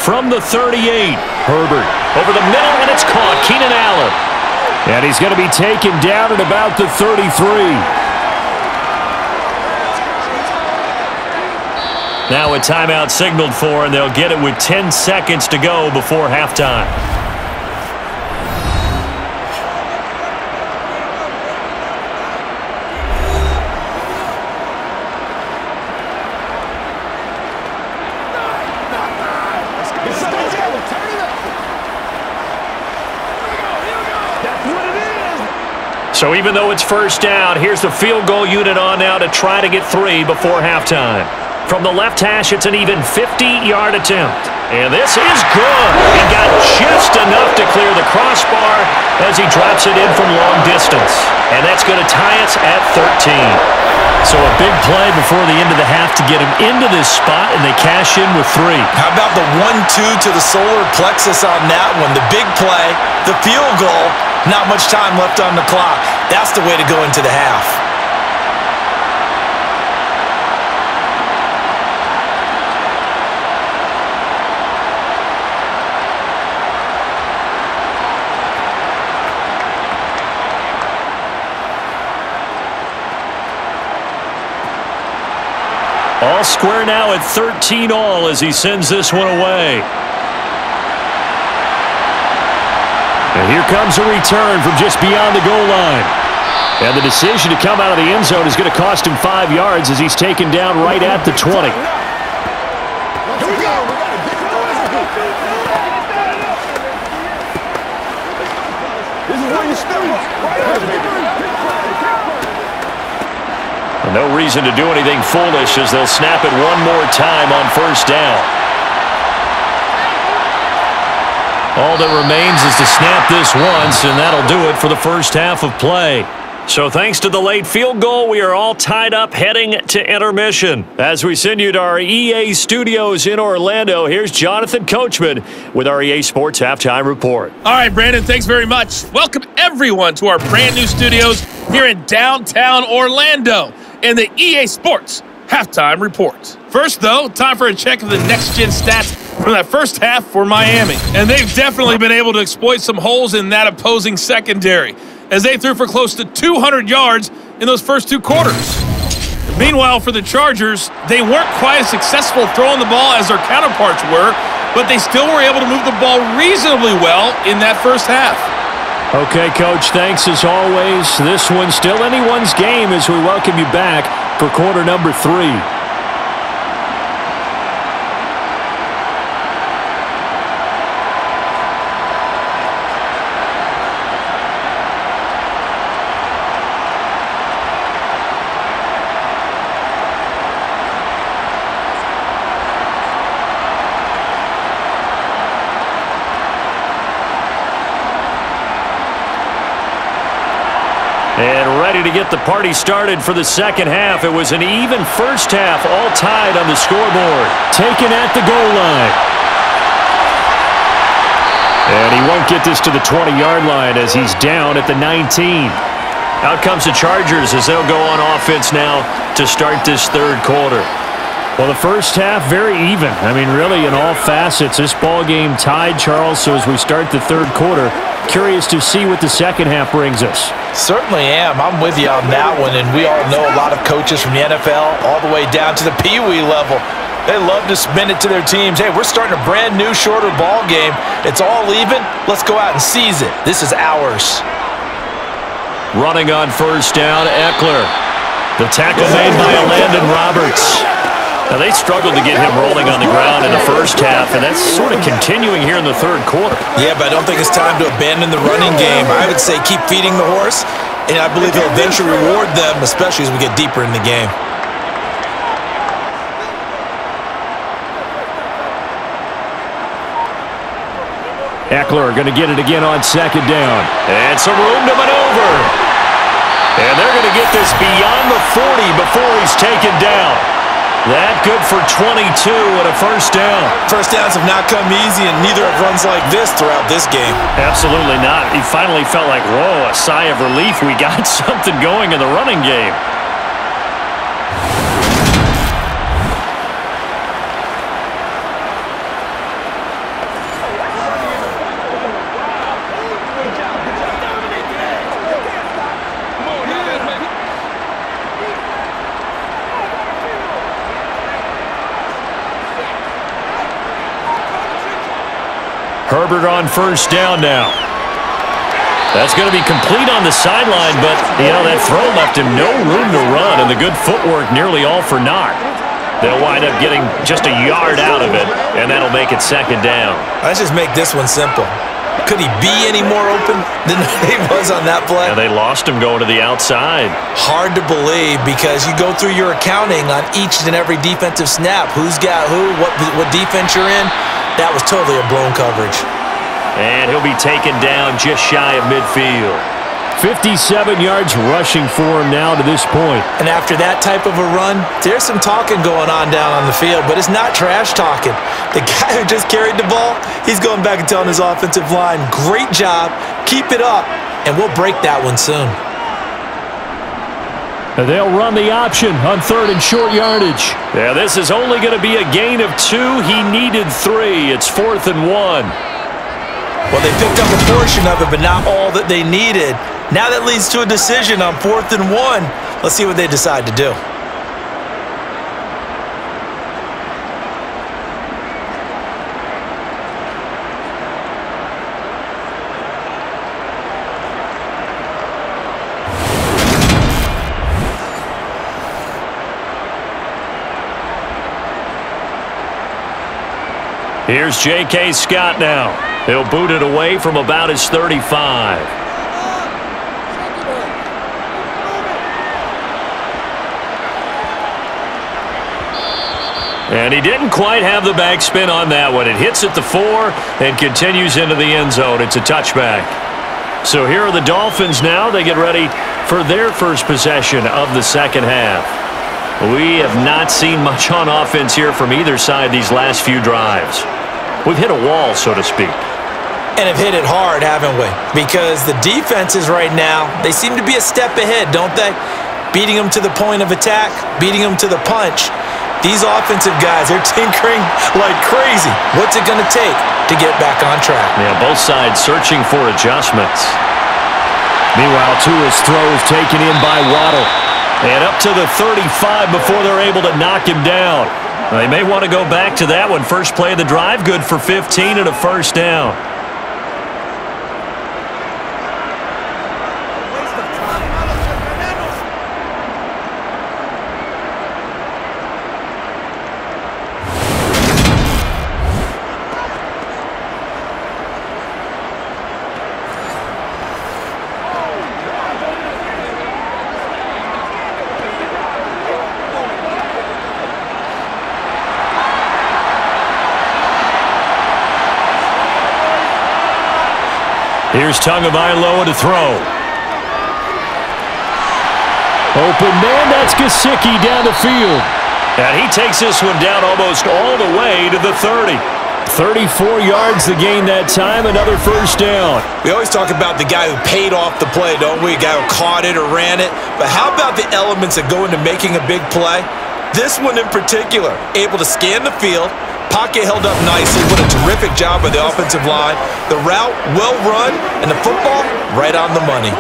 Speaker 3: From the 38, Herbert over the middle, and it's caught. Keenan Allen. And he's going to be taken down at about the 33. Now a timeout signaled for, and they'll get it with 10 seconds to go before halftime. So even though it's first down, here's the field goal unit on now to try to get 3 before halftime. From the left hash, it's an even 50-yard attempt. And this is good. He got just enough to clear the crossbar as he drops it in from long distance. And that's going to tie us at 13. So a big play before the end of the half to get him into this spot, and they cash in with 3.
Speaker 4: How about the 1-2 to the solar plexus on that one? The big play, the field goal, not much time left on the clock. That's the way to go into the half.
Speaker 3: All square now at 13 all as he sends this one away. And here comes a return from just beyond the goal line. And the decision to come out of the end zone is going to cost him 5 yards as he's taken down right at the 20.
Speaker 5: Here we go. This is where you start.
Speaker 3: No reason to do anything foolish as they'll snap it one more time on first down. All that remains is to snap this once, and that'll do it for the first half of play. So thanks to the late field goal, we are all tied up heading to intermission. As we send you to our EA studios in Orlando, here's Jonathan Coachman with our EA Sports Halftime Report.
Speaker 6: All right, Brandon, thanks very much. Welcome, everyone, to our brand new studios here in downtown Orlando and the EA Sports Halftime Report. First, though, time for a check of the next-gen stats from that first half for Miami. And they've definitely been able to exploit some holes in that opposing secondary, as they threw for close to 200 yards in those first 2 quarters. Meanwhile, for the Chargers, they weren't quite as successful throwing the ball as their counterparts were, but they still were able to move the ball reasonably well in that first half.
Speaker 3: Okay, Coach, thanks as always. This one's still anyone's game as we welcome you back for quarter number 3. And ready to get the party started for the second half. It was an even first half, all tied on the scoreboard. Taken at the goal line. And he won't get this to the 20-yard line as he's down at the 19. Out comes the Chargers as they'll go on offense now to start this third quarter. Well, the first half, very even. I mean, really, in all facets, this ball game tied, Charles. So as we start the third quarter, curious to see what the second half brings us.
Speaker 4: Certainly am. I'm with you on that one, and we all know a lot of coaches from the NFL all the way down to the Pee Wee level. They love to spin it to their teams. Hey, we're starting a brand new, shorter ball game. It's all even. Let's go out and seize it. This is ours.
Speaker 3: Running on first down, Eckler. The tackle made by Landon Roberts. Now, they struggled to get him rolling on the ground in the first half, and that's sort of continuing here in the third quarter.
Speaker 4: Yeah, but I don't think it's time to abandon the running game. I would say keep feeding the horse, and I believe he'll eventually reward them, especially as we get deeper in the game.
Speaker 3: Eckler going to get it again on second down. And some room to maneuver. And they're going to get this beyond the 40 before he's taken down. That good for 22 and a first down.
Speaker 4: First downs have not come easy, and neither have runs like this throughout this game.
Speaker 3: Absolutely not. He finally felt like, whoa, a sigh of relief. We got something going in the running game. Herbert on first down now. That's going to be complete on the sideline, but, that throw left him no room to run, and the good footwork nearly all for naught. They'll wind up getting just a yard out of it, and that'll make it second down.
Speaker 4: Let's just make this one simple. Could he be any more open than he was on that play?
Speaker 3: And they lost him going to the outside.
Speaker 4: Hard to believe because you go through your accounting on each and every defensive snap. Who's got who, what defense you're in. That was totally a blown coverage.
Speaker 3: And he'll be taken down just shy of midfield.
Speaker 2: 57 yards rushing for him now to this point.
Speaker 4: And after that type of a run, there's some talking going on down on the field, but it's not trash talking. The guy who just carried the ball, he's going back and telling his offensive line, great job, keep it up, and we'll break that one soon.
Speaker 2: They'll run the option on 3rd and short yardage.
Speaker 3: Yeah, this is only going to be a gain of 2. He needed 3. It's 4th and 1.
Speaker 4: Well, they picked up a portion of it, but not all that they needed. Now that leads to a decision on 4th and 1. Let's see what they decide to do.
Speaker 3: Here's J.K. Scott now. He'll boot it away from about his 35. And he didn't quite have the backspin on that one. It hits at the 4 and continues into the end zone. It's a touchback. So here are the Dolphins now. They get ready for their first possession of the second half. We have not seen much on offense here from either side these last few drives. We've hit a wall, so to speak.
Speaker 4: And have hit it hard, haven't we? Because the defenses right now, they seem to be a step ahead, don't they? Beating them to the point of attack, beating them to the punch. These offensive guys, they're tinkering like crazy. What's it going to take to get back on track?
Speaker 3: Yeah, both sides searching for adjustments.
Speaker 2: Meanwhile, Tua's throw is taken in by Waddle.
Speaker 3: And up to the 35 before they're able to knock him down. They may want to go back to that one. First play of the drive, good for 15 and a first down. Here's Tagovailoa to throw.
Speaker 2: Open man, that's Gesicki down the field.
Speaker 3: And he takes this one down almost all the way to the 30.
Speaker 2: 34 yards the gain that time, another first down.
Speaker 4: We always talk about the guy who paid off the play, don't we? A guy who caught it or ran it. But how about the elements that go into making a big play? This one in particular, able to scan the field, pocket held up nicely. What a terrific job by the offensive line. The route, well run, and the football, right on the money.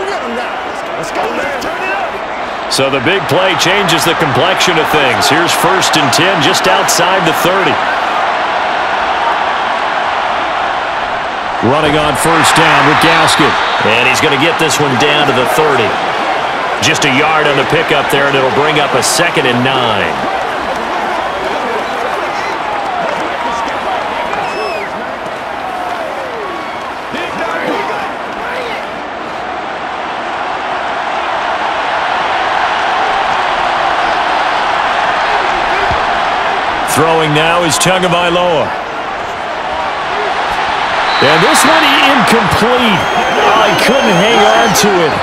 Speaker 3: So the big play changes the complexion of things. Here's 1st and 10 just outside the 30.
Speaker 2: Running on first down with Gaskin.
Speaker 3: And he's going to get this one down to the 30. Just a yard on the pickup there, and it'll bring up a 2nd and 9. Throwing now is Tagovailoa.
Speaker 2: And this one incomplete. I couldn't hang on to it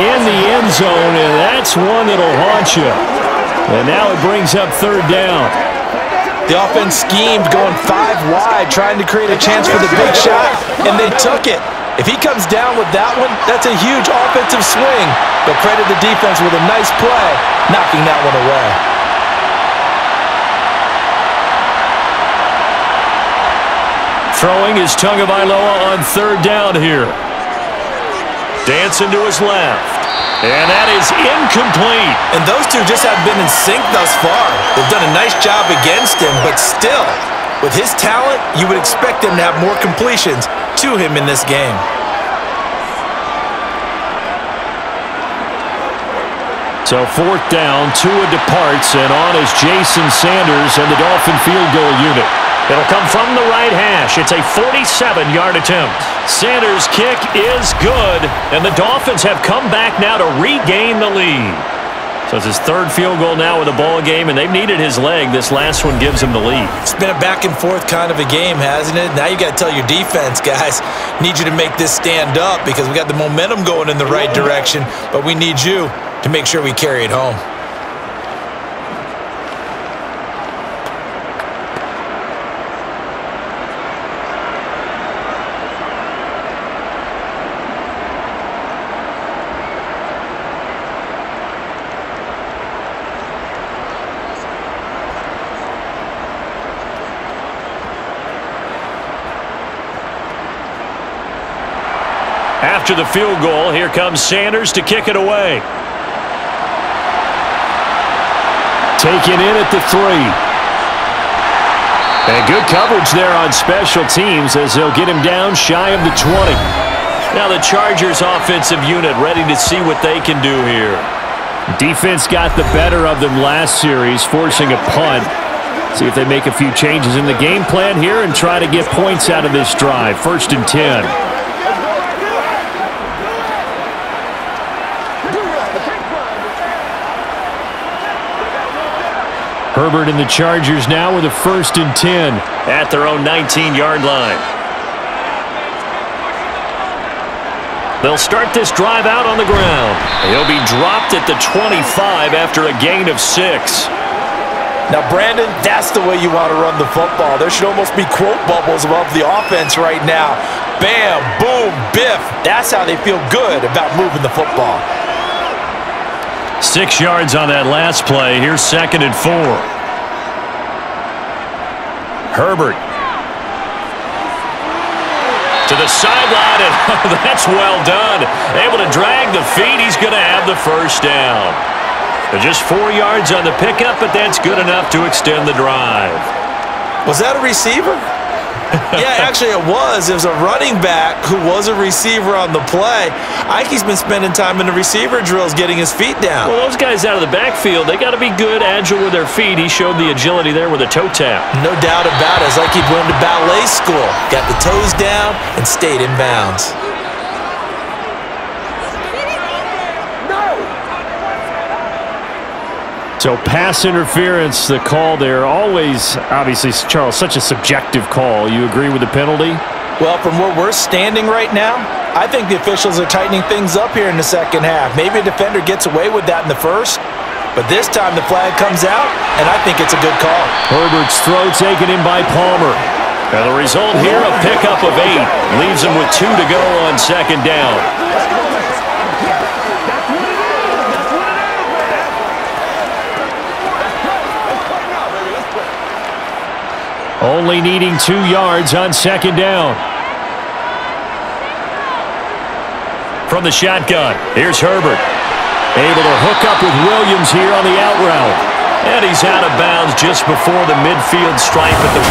Speaker 2: in the end zone, and that's one that'll haunt you. And now it brings up 3rd down.
Speaker 4: The offense schemed going 5 wide, trying to create a chance for the big shot, and they took it. If he comes down with that one, that's a huge offensive swing. But credit the defense with a nice play, knocking that one away.
Speaker 3: Throwing is Tagovailoa on 3rd down here. Dancing to his left. And that is incomplete.
Speaker 4: And those two just have been in sync thus far. They've done a nice job against him, but still, With his talent, you would expect him to have more completions to him in this game.
Speaker 2: So 4th down, Tua departs, and on is Jason Sanders and the Dolphin field goal unit.
Speaker 3: It'll come from the right hash. It's a 47-yard attempt. Sanders' kick is good, and the Dolphins have come back now to regain the lead. So it's his 3rd field goal now with the ball game, and they've needed his leg. This last one gives him the lead.
Speaker 4: It's been a back-and-forth kind of a game, hasn't it? Now you got to tell your defense, guys, need you to make this stand up because we got the momentum going in the right direction, but we need you to make sure we carry it home.
Speaker 3: After the field goal, here comes Sanders to kick it away.
Speaker 2: Taken in at the 3. And good coverage there on special teams as they'll get him down shy of the 20.
Speaker 3: Now the Chargers offensive unit ready to see what they can do here.
Speaker 2: Defense got the better of them last series, forcing a punt. See if they make a few changes in the game plan here and try to get points out of this drive. 1st and 10. Herbert and the Chargers now with a 1st and 10.
Speaker 3: At their own 19-yard line. They'll start this drive out on the ground. He'll be dropped at the 25 after a gain of 6.
Speaker 4: Now, Brandon, that's the way you want to run the football. There should almost be quote bubbles above the offense right now. Bam, boom, biff. That's how they feel good about moving the football.
Speaker 3: 6 yards on that last play. Here's 2nd and 4. Herbert. To the sideline, and that's well done. Able to drag the feet. He's going to have the 1st down. Just 4 yards on the pickup, but that's good enough to extend the drive.
Speaker 4: Was that a receiver? Yeah, actually it was. It was a running back who was a receiver on the play. Ike's been spending time in the receiver drills getting his feet down.
Speaker 3: Well, those guys out of the backfield, they got to be good, agile with their feet. He showed the agility there with a toe tap.
Speaker 4: No doubt about it. It's like he went to ballet school. Got the toes down and stayed in bounds.
Speaker 2: So pass interference, the call there. Always, obviously, Charles, such a subjective call. You agree with the penalty?
Speaker 4: Well, from where we're standing right now, I think the officials are tightening things up here in the 2nd half. Maybe a defender gets away with that in the 1st, but this time the flag comes out, and I think it's a good call.
Speaker 2: Herbert's throw taken in by Palmer.
Speaker 3: And the result here, a pickup of 8. Leaves him with 2 to go on 2nd down.
Speaker 2: Only needing 2 yards on 2nd down.
Speaker 3: From the shotgun, here's Herbert. Able to hook up with Williams here on the out route. And he's out of bounds just before the midfield stripe at the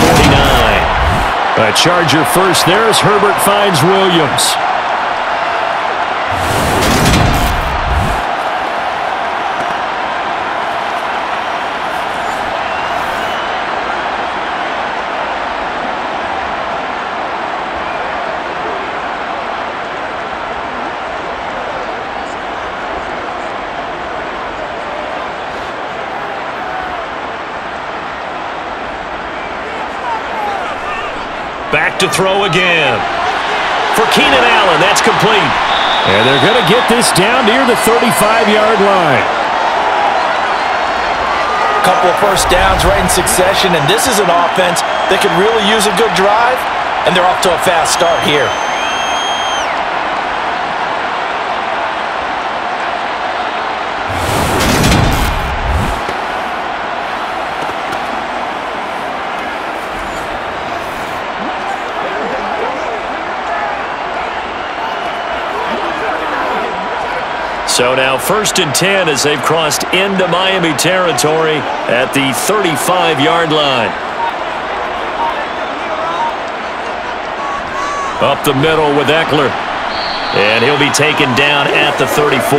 Speaker 3: 49.
Speaker 2: A Charger first there as Herbert finds Williams.
Speaker 3: Back to throw again. For Keenan Allen, that's complete.
Speaker 2: And they're going to get this down near the 35-yard line.
Speaker 4: Couple of 1st downs right in succession, and this is an offense that could really use a good drive, and they're off to a fast start here.
Speaker 3: So now 1st and 10 as they've crossed into Miami territory at the 35-yard line. Up the middle with Eckler. And he'll be taken down at the 34.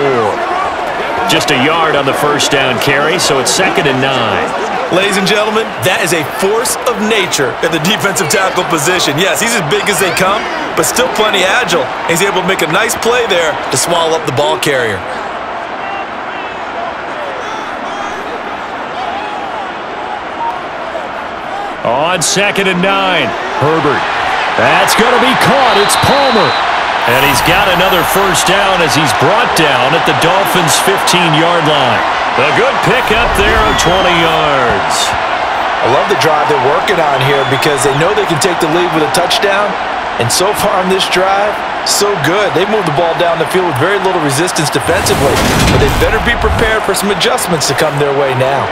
Speaker 3: Just a yard on the first down carry, so it's 2nd and 9.
Speaker 4: Ladies and gentlemen, that is a force of nature at the defensive tackle position. Yes, he's as big as they come, but still plenty agile. He's able to make a nice play there to swallow up the ball carrier.
Speaker 3: On 2nd and 9, Herbert. That's going to be caught. It's Palmer. And he's got another first down as he's brought down at the Dolphins' 15-yard line. A good pickup there of 20 yards.
Speaker 4: I love the drive they're working on here because they know they can take the lead with a touchdown. And so far on this drive, so good. They moved the ball down the field with very little resistance defensively. But they better be prepared for some adjustments to come their way now.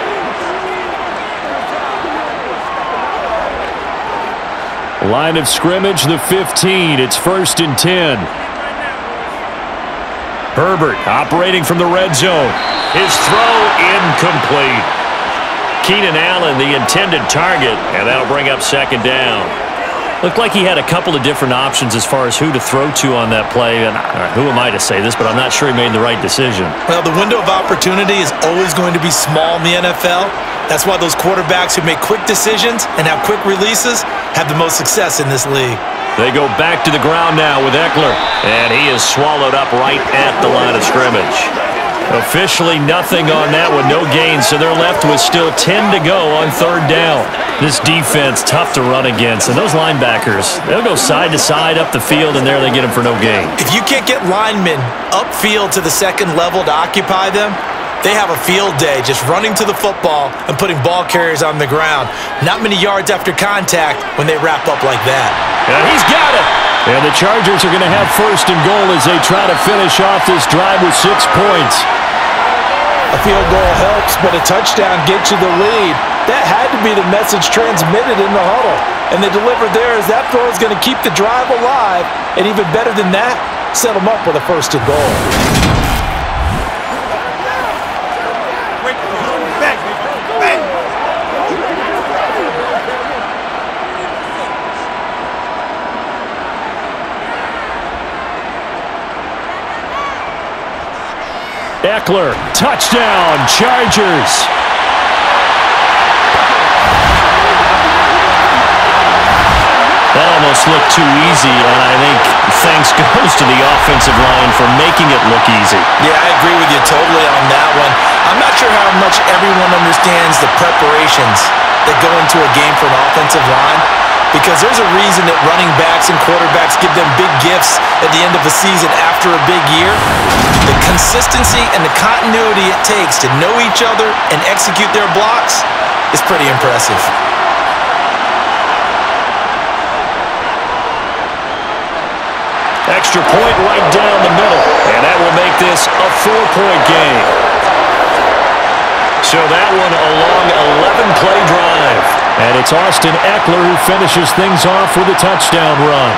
Speaker 2: Line of scrimmage, the 15. It's 1st and 10.
Speaker 3: Herbert operating from the red zone. His throw incomplete. Keenan Allen, the intended target, and that'll bring up 2nd down. Looked like he had a couple of different options as far as who to throw to on that play. And who am I to say this, but I'm not sure he made the right decision.
Speaker 4: Well, the window of opportunity is always going to be small in the NFL. That's why those quarterbacks who make quick decisions and have quick releases have the most success in this league.
Speaker 3: They go back to the ground now with Eckler, and he is swallowed up right at the line of scrimmage. Officially nothing on that one, no gain, so they're left with still 10 to go on 3rd down. This defense, tough to run against, and those linebackers, they'll go side to side up the field, and there they get them for no gain.
Speaker 4: If you can't get linemen upfield to the 2nd level to occupy them, they have a field day just running to the football and putting ball carriers on the ground. Not many yards after contact when they wrap up like that.
Speaker 3: And he's got it.
Speaker 2: And the Chargers are going to have 1st and goal as they try to finish off this drive with 6 points.
Speaker 4: A field goal helps, but a touchdown gets you the lead. That had to be the message transmitted in the huddle. And they delivered there as that throw is going to keep the drive alive. And even better than that, set them up with a 1st and goal.
Speaker 2: Eckler, touchdown, Chargers.
Speaker 3: That almost looked too easy, and I think thanks goes to the offensive line for making it look easy.
Speaker 4: Yeah, I agree with you totally on that one. I'm not sure how much everyone understands the preparations that go into a game for an offensive line, because there's a reason that running backs and quarterbacks give them big gifts at the end of a season after a big year. The consistency and the continuity it takes to know each other and execute their blocks is pretty impressive.
Speaker 3: Extra point right down the middle, and that will make this a 4-point game. So that one a long 11-play drive.
Speaker 2: And it's Austin Eckler who finishes things off with a touchdown run.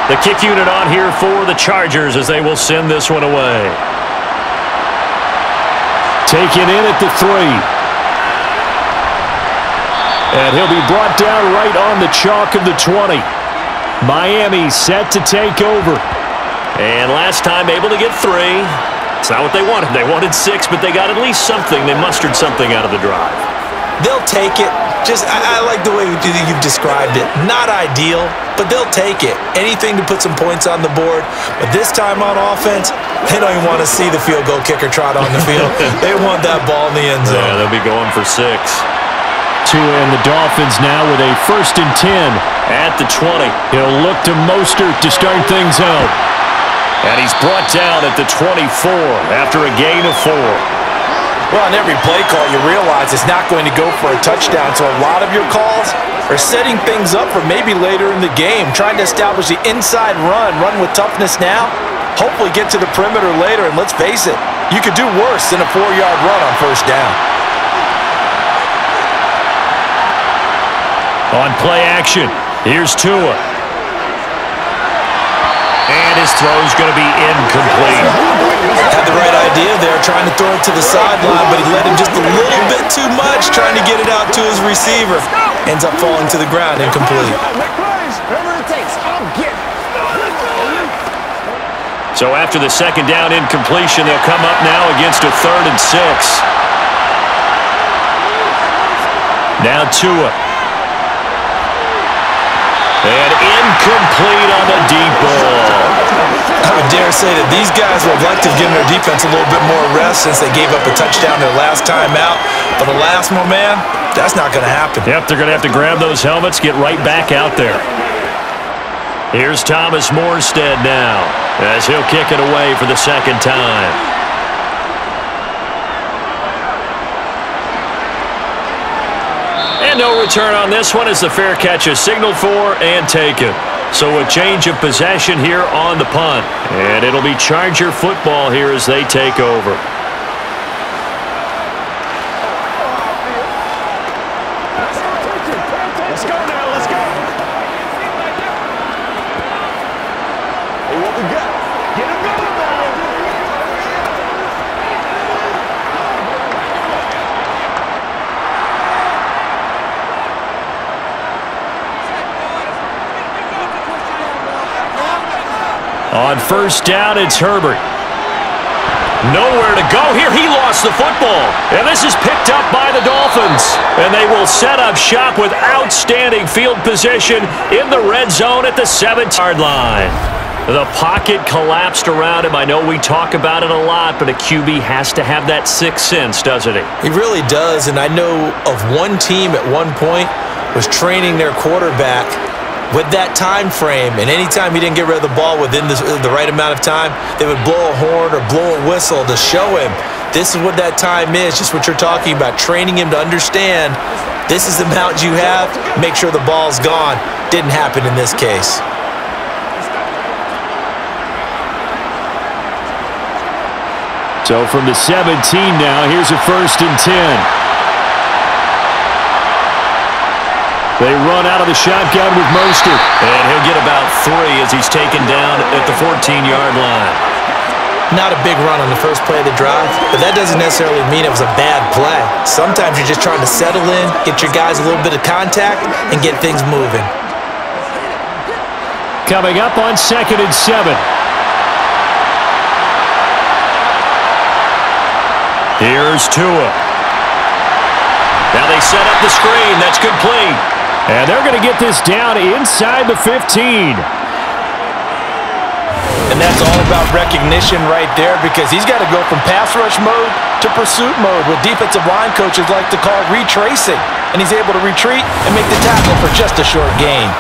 Speaker 3: The kick unit on here for the Chargers as they will send this one away.
Speaker 2: Taken in at the 3. And he'll be brought down right on the chalk of the 20. Miami set to take over.
Speaker 3: And last time able to get 3. It's not what they wanted. They wanted 6, but they got at least something. They mustered something out of the drive.
Speaker 4: They'll take it. I like the way you've described it. Not ideal, but they'll take it. Anything to put some points on the board. But this time on offense, they don't even want to see the field goal kicker trot on the field. They want that ball in the end zone.
Speaker 3: Yeah, they'll be going for 6.
Speaker 2: And the Dolphins now with a 1st and 10.
Speaker 3: At the 20.
Speaker 2: He'll look to Mostert to start things out.
Speaker 3: And he's brought down at the 24 after a gain of 4.
Speaker 4: Well, on every play call, you realize it's not going to go for a touchdown, so a lot of your calls are setting things up for maybe later in the game, trying to establish the inside run with toughness now, hopefully get to the perimeter later, and let's face it, You could do worse than a 4-yard run on first down.
Speaker 2: On play action, here's Tua. And his throw's going to be incomplete.
Speaker 4: Had the right idea there, trying to throw it to the sideline, but he let him just a little bit too much, trying to get it out to his receiver. Ends up falling to the ground, incomplete.
Speaker 2: So after the second down incompletion, they'll come up now against a 3rd and 6. Now Tua. And incomplete on the deep ball.
Speaker 4: I would dare say that these guys would like to have given their defense a little bit more rest since they gave up a touchdown their last time out. But Elasmo, man, that's not going to happen.
Speaker 2: Yep, they're going to have to grab those helmets, get right back out there. Here's Thomas Morstead now as he'll kick it away for the second time. And no return on this one as the fair catch is signaled for and taken. So a change of possession here on the punt. And it'll be Charger football here as they take over.
Speaker 5: Let's go now, let's go. Hey, what we got? Get him going now.
Speaker 2: On first down, it's Herbert. Nowhere to go here. He lost the football. And this is picked up by the Dolphins. And they will set up shop with outstanding field position in the red zone at the 7-yard line. The pocket collapsed around him. I know we talk about it a lot, but a QB has to have that sixth sense, doesn't he?
Speaker 4: He really does, and I know of one team at one point was training their quarterback with that time frame, and anytime he didn't get rid of the ball within the right amount of time, they would blow a horn or blow a whistle to show him this is what that time is, just what you're talking about, training him to understand this is the amount you have, make sure the ball's gone. Didn't happen in this case.
Speaker 2: So from the 17 now, here's a 1st and 10. They run out of the shotgun with Mostert. And he'll get about 3 as he's taken down at the 14-yard line.
Speaker 4: Not a big run on the first play of the drive, but that doesn't necessarily mean it was a bad play. Sometimes you're just trying to settle in, get your guys a little bit of contact, and get things moving.
Speaker 2: Coming up on 2nd and 7. Here's Tua. Now they set up the screen. That's complete. And they're going to get this down inside the 15.
Speaker 4: And that's all about recognition right there because he's got to go from pass rush mode to pursuit mode, what defensive line coaches like to call retracing. And he's able to retreat and make the tackle for just a short gain.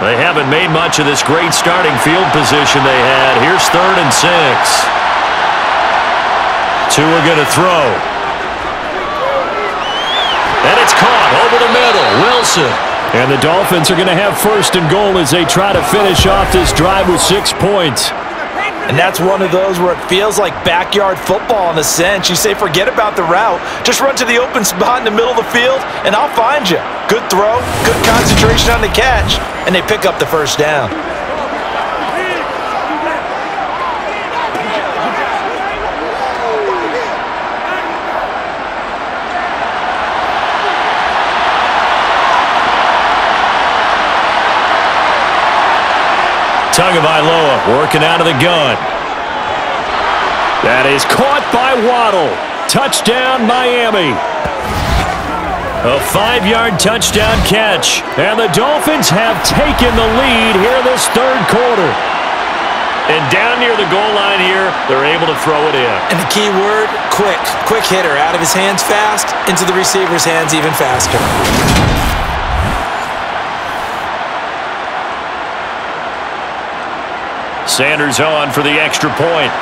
Speaker 2: They haven't made much of this great starting field position they had. Here's 3rd and 6. Tua going to throw. And it's caught over the middle. Wilson. And the Dolphins are going to have 1st and goal as they try to finish off this drive with 6 points.
Speaker 4: And that's one of those where it feels like backyard football in a sense. You say forget about the route. Just run to the open spot in the middle of the field, and I'll find you. Good throw, good concentration on the catch, and they pick up the 1st down.
Speaker 2: Tagovailoa working out of the gun. That is caught by Waddle. Touchdown, Miami. A 5-yard touchdown catch. And the Dolphins have taken the lead here this 3rd quarter. And down near the goal line here, they're able to throw it in.
Speaker 4: And the key word, quick. Quick hitter. Out of his hands fast, into the receiver's hands even faster.
Speaker 2: Sanders on for the extra point.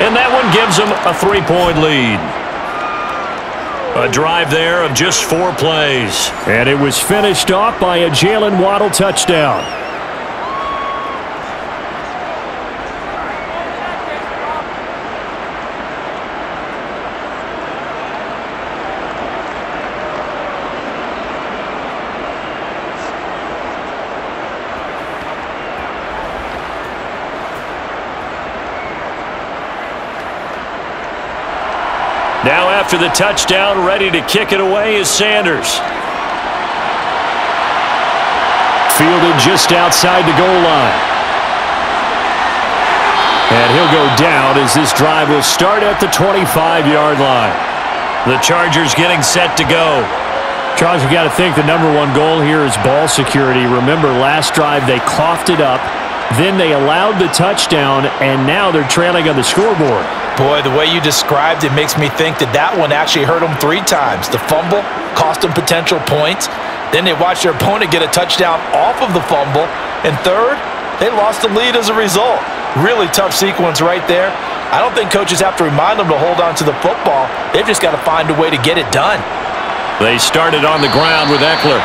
Speaker 2: And that one gives them a 3-point lead.
Speaker 3: A drive there of just 4 plays.
Speaker 2: And it was finished off by a Jalen Waddle touchdown.
Speaker 3: Now after the touchdown, ready to kick it away is Sanders.
Speaker 2: Fielded just outside the goal line. And he'll go down as this drive will start at the 25-yard line.
Speaker 3: The Chargers getting set to go.
Speaker 2: Charles, you got to think the #1 goal here is ball security. Remember, last drive they coughed it up, then they allowed the touchdown, and now they're trailing on the scoreboard.
Speaker 4: Boy, the way you described it makes me think that one actually hurt them 3 times. The fumble cost them potential points. Then they watched their opponent get a touchdown off of the fumble. And third, they lost the lead as a result. Really tough sequence right there. I don't think coaches have to remind them to hold on to the football. They've just got to find a way to get it done.
Speaker 3: They started on the ground with Eckler.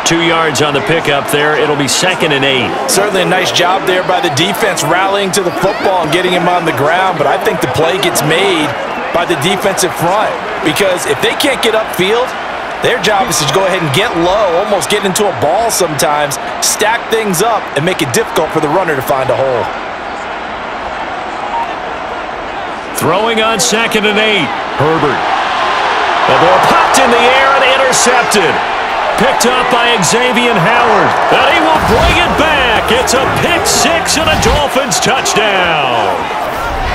Speaker 3: 2 yards on the pickup there. It'll be 2nd and 8.
Speaker 4: Certainly a nice job there by the defense rallying to the football and getting him on the ground, but I think the play gets made by the defensive front because if they can't get upfield, their job is to go ahead and get low, almost get into a ball sometimes, stack things up, and make it difficult for the runner to find a hole.
Speaker 3: Throwing on 2nd and 8. Herbert. The ball popped in the air and intercepted. Picked up by Xavier Howard. And he will bring it back. It's a pick 6 and a Dolphins touchdown.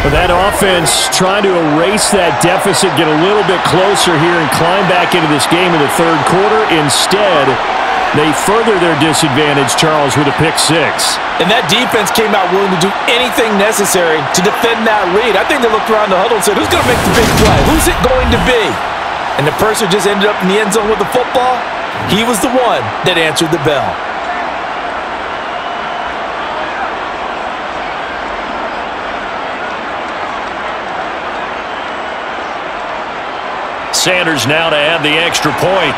Speaker 2: That offense trying to erase that deficit, get a little bit closer here and climb back into this game in the 3rd quarter. Instead, they further their disadvantage, Charles, with a pick 6.
Speaker 4: And that defense came out willing to do anything necessary to defend that lead. I think they looked around the huddle and said, who's going to make the big play? Who's it going to be? And the person who just ended up in the end zone with the football, he was the one that answered the bell.
Speaker 3: Sanders now to add the extra point.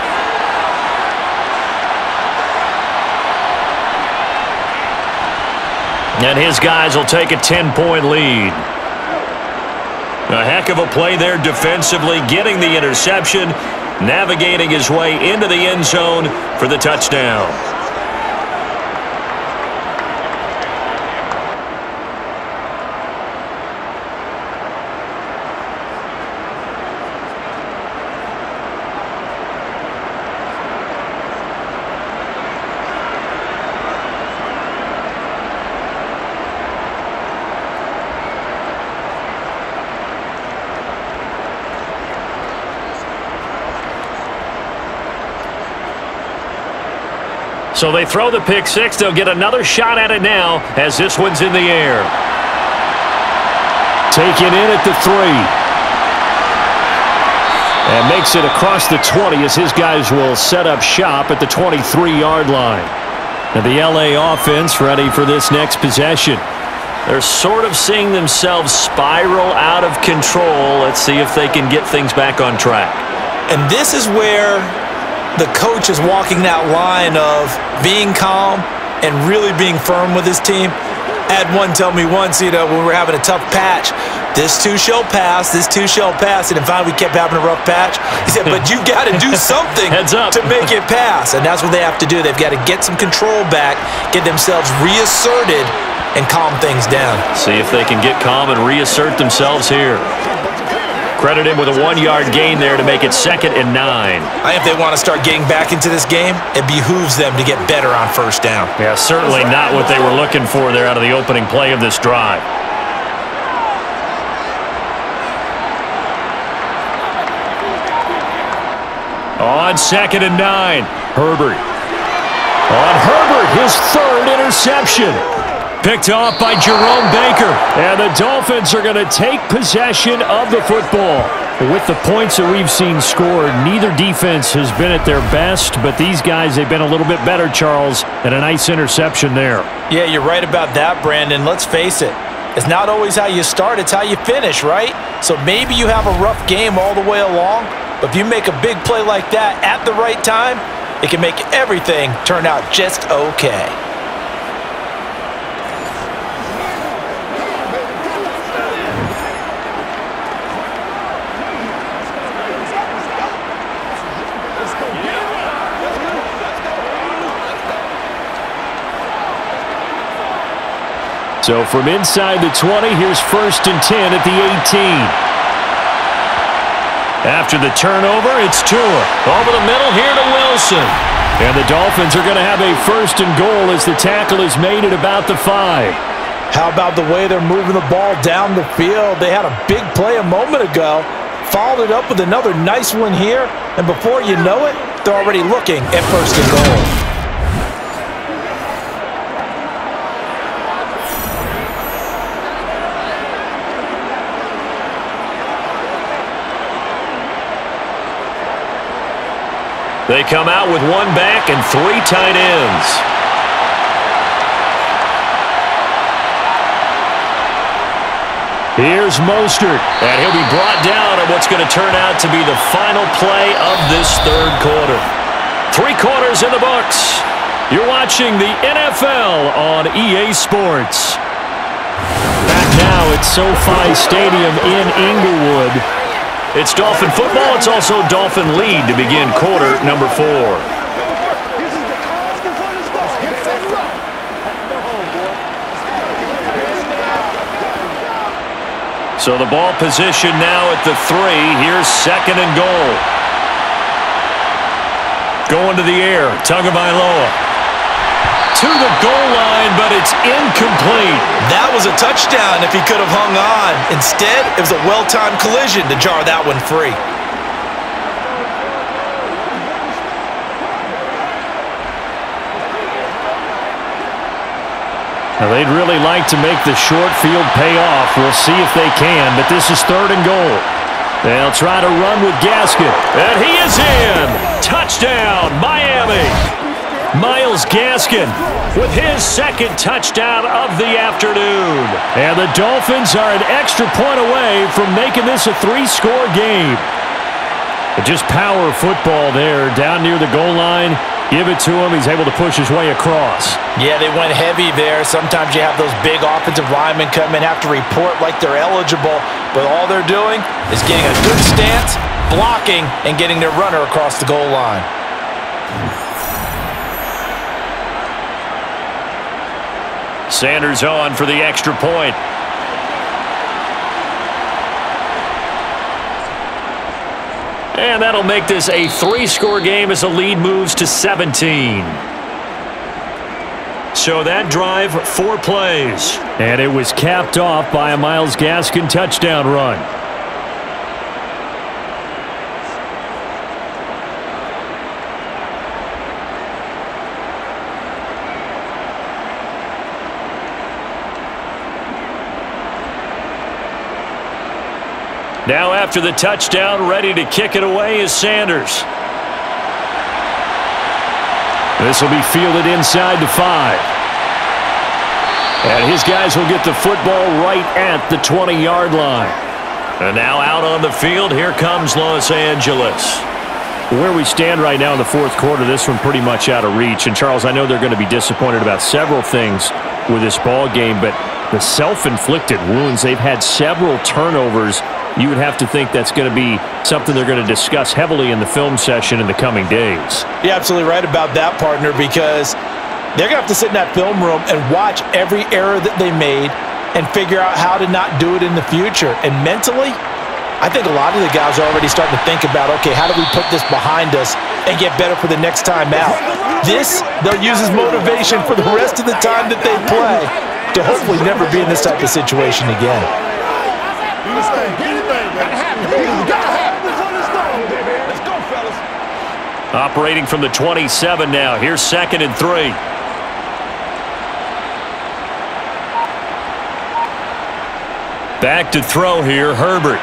Speaker 3: And his guys will take a 10-point lead. A heck of a play there defensively, getting the interception, navigating his way into the end zone for the touchdown. So they throw the pick 6. They'll get another shot at it now as this one's in the air.
Speaker 2: Taken in at the 3. And makes it across the 20 as his guys will set up shop at the 23-yard line. And the LA offense ready for this next possession.
Speaker 3: They're sort of seeing themselves spiral out of control. Let's see if they can get things back on track.
Speaker 4: And this is where the coach is walking that line of being calm and really being firm with his team. I had one tell me once, when we were having a tough patch, this too shall pass, this too shall pass, and finally we kept having a rough patch. He said, but you got to do something to make it pass, and that's what they have to do. They've got to get some control back, get themselves reasserted, and calm things down.
Speaker 3: See if they can get calm and reassert themselves here. Credit him with a 1-yard gain there to make it 2nd and 9.
Speaker 4: If they want to start getting back into this game, it behooves them to get better on 1st down.
Speaker 3: Yeah, certainly not what they were looking for there out of the opening play of this drive. On 2nd and 9, Herbert. On Herbert, his 3rd interception. Picked off by Jerome Baker.
Speaker 2: And the Dolphins are going to take possession of the football. With the points that we've seen scored, neither defense has been at their best, but these guys, they've been a little bit better, Charles, and a nice interception there.
Speaker 4: Yeah, you're right about that, Brandon. Let's face it. It's not always how you start, it's how you finish, right? So maybe you have a rough game all the way along, But if you make a big play like that at the right time, it can make everything turn out just okay.
Speaker 2: So from inside the 20, here's 1st and 10 at the 18. After the turnover, it's Tua. Over the middle here to Wilson. And the Dolphins are going to have a 1st and goal as the tackle is made at about the 5.
Speaker 4: How about the way they're moving the ball down the field? They had a big play a moment ago, followed it up with another nice one here, and before you know it, they're already looking at 1st and goal.
Speaker 3: They come out with 1 back and 3 tight ends. Here's Mostert, and he'll be brought down on what's going to turn out to be the final play of this 3rd quarter. 3 quarters in the books. You're watching the NFL on EA Sports. Back now at SoFi Stadium in Inglewood. It's Dolphin football. It's also Dolphin lead to begin quarter number 4. So the ball position now at the 3. Here's 2nd and goal. Going to the air. Tagovailoa. To the goal line, but it's incomplete.
Speaker 4: That was a touchdown if he could have hung on. Instead, it was a well-timed collision to jar that one free.
Speaker 2: Now they'd really like to make the short field pay off. We'll see if they can, but this is 3rd and goal. They'll try to run with Gaskin, and he is in. Touchdown, Miami. Myles Gaskin with his 2nd touchdown of the afternoon. And the Dolphins are an extra point away from making this a 3-score game. But just power football there down near the goal line. Give it to him. He's able to push his way across.
Speaker 4: Yeah, they went heavy there. Sometimes you have those big offensive linemen come in, have to report like they're eligible. But all they're doing is getting a good stance, blocking, and getting their runner across the goal line.
Speaker 3: Sanders on for the extra point. And that'll make this a 3-score game as the lead moves to 17. So that drive, 4 plays.
Speaker 2: And it was capped off by a Myles Gaskin touchdown run.
Speaker 3: Now after the touchdown, ready to kick it away is Sanders.
Speaker 2: This will be fielded inside the 5. And his guys will get the football right at the 20-yard line.
Speaker 3: And now out on the field, here comes Los Angeles.
Speaker 2: Where we stand right now in the 4th quarter, this one pretty much out of reach. And, Charles, I know they're going to be disappointed about several things with this ball game, but the self-inflicted wounds, they've had several turnovers. You would have to think that's going to be something they're going to discuss heavily in the film session in the coming days.
Speaker 4: You're absolutely right about that, partner, because they're going to have to sit in that film room and watch every error that they made and figure out how to not do it in the future. And mentally, I think a lot of the guys are already starting to think about, okay, how do we put this behind us and get better for the next time out? This, they'll use as motivation for the rest of the time that they play to hopefully never be in this type of situation again.
Speaker 3: Operating from the 27 now. Here's 2nd and 3. Back to throw here, Herbert.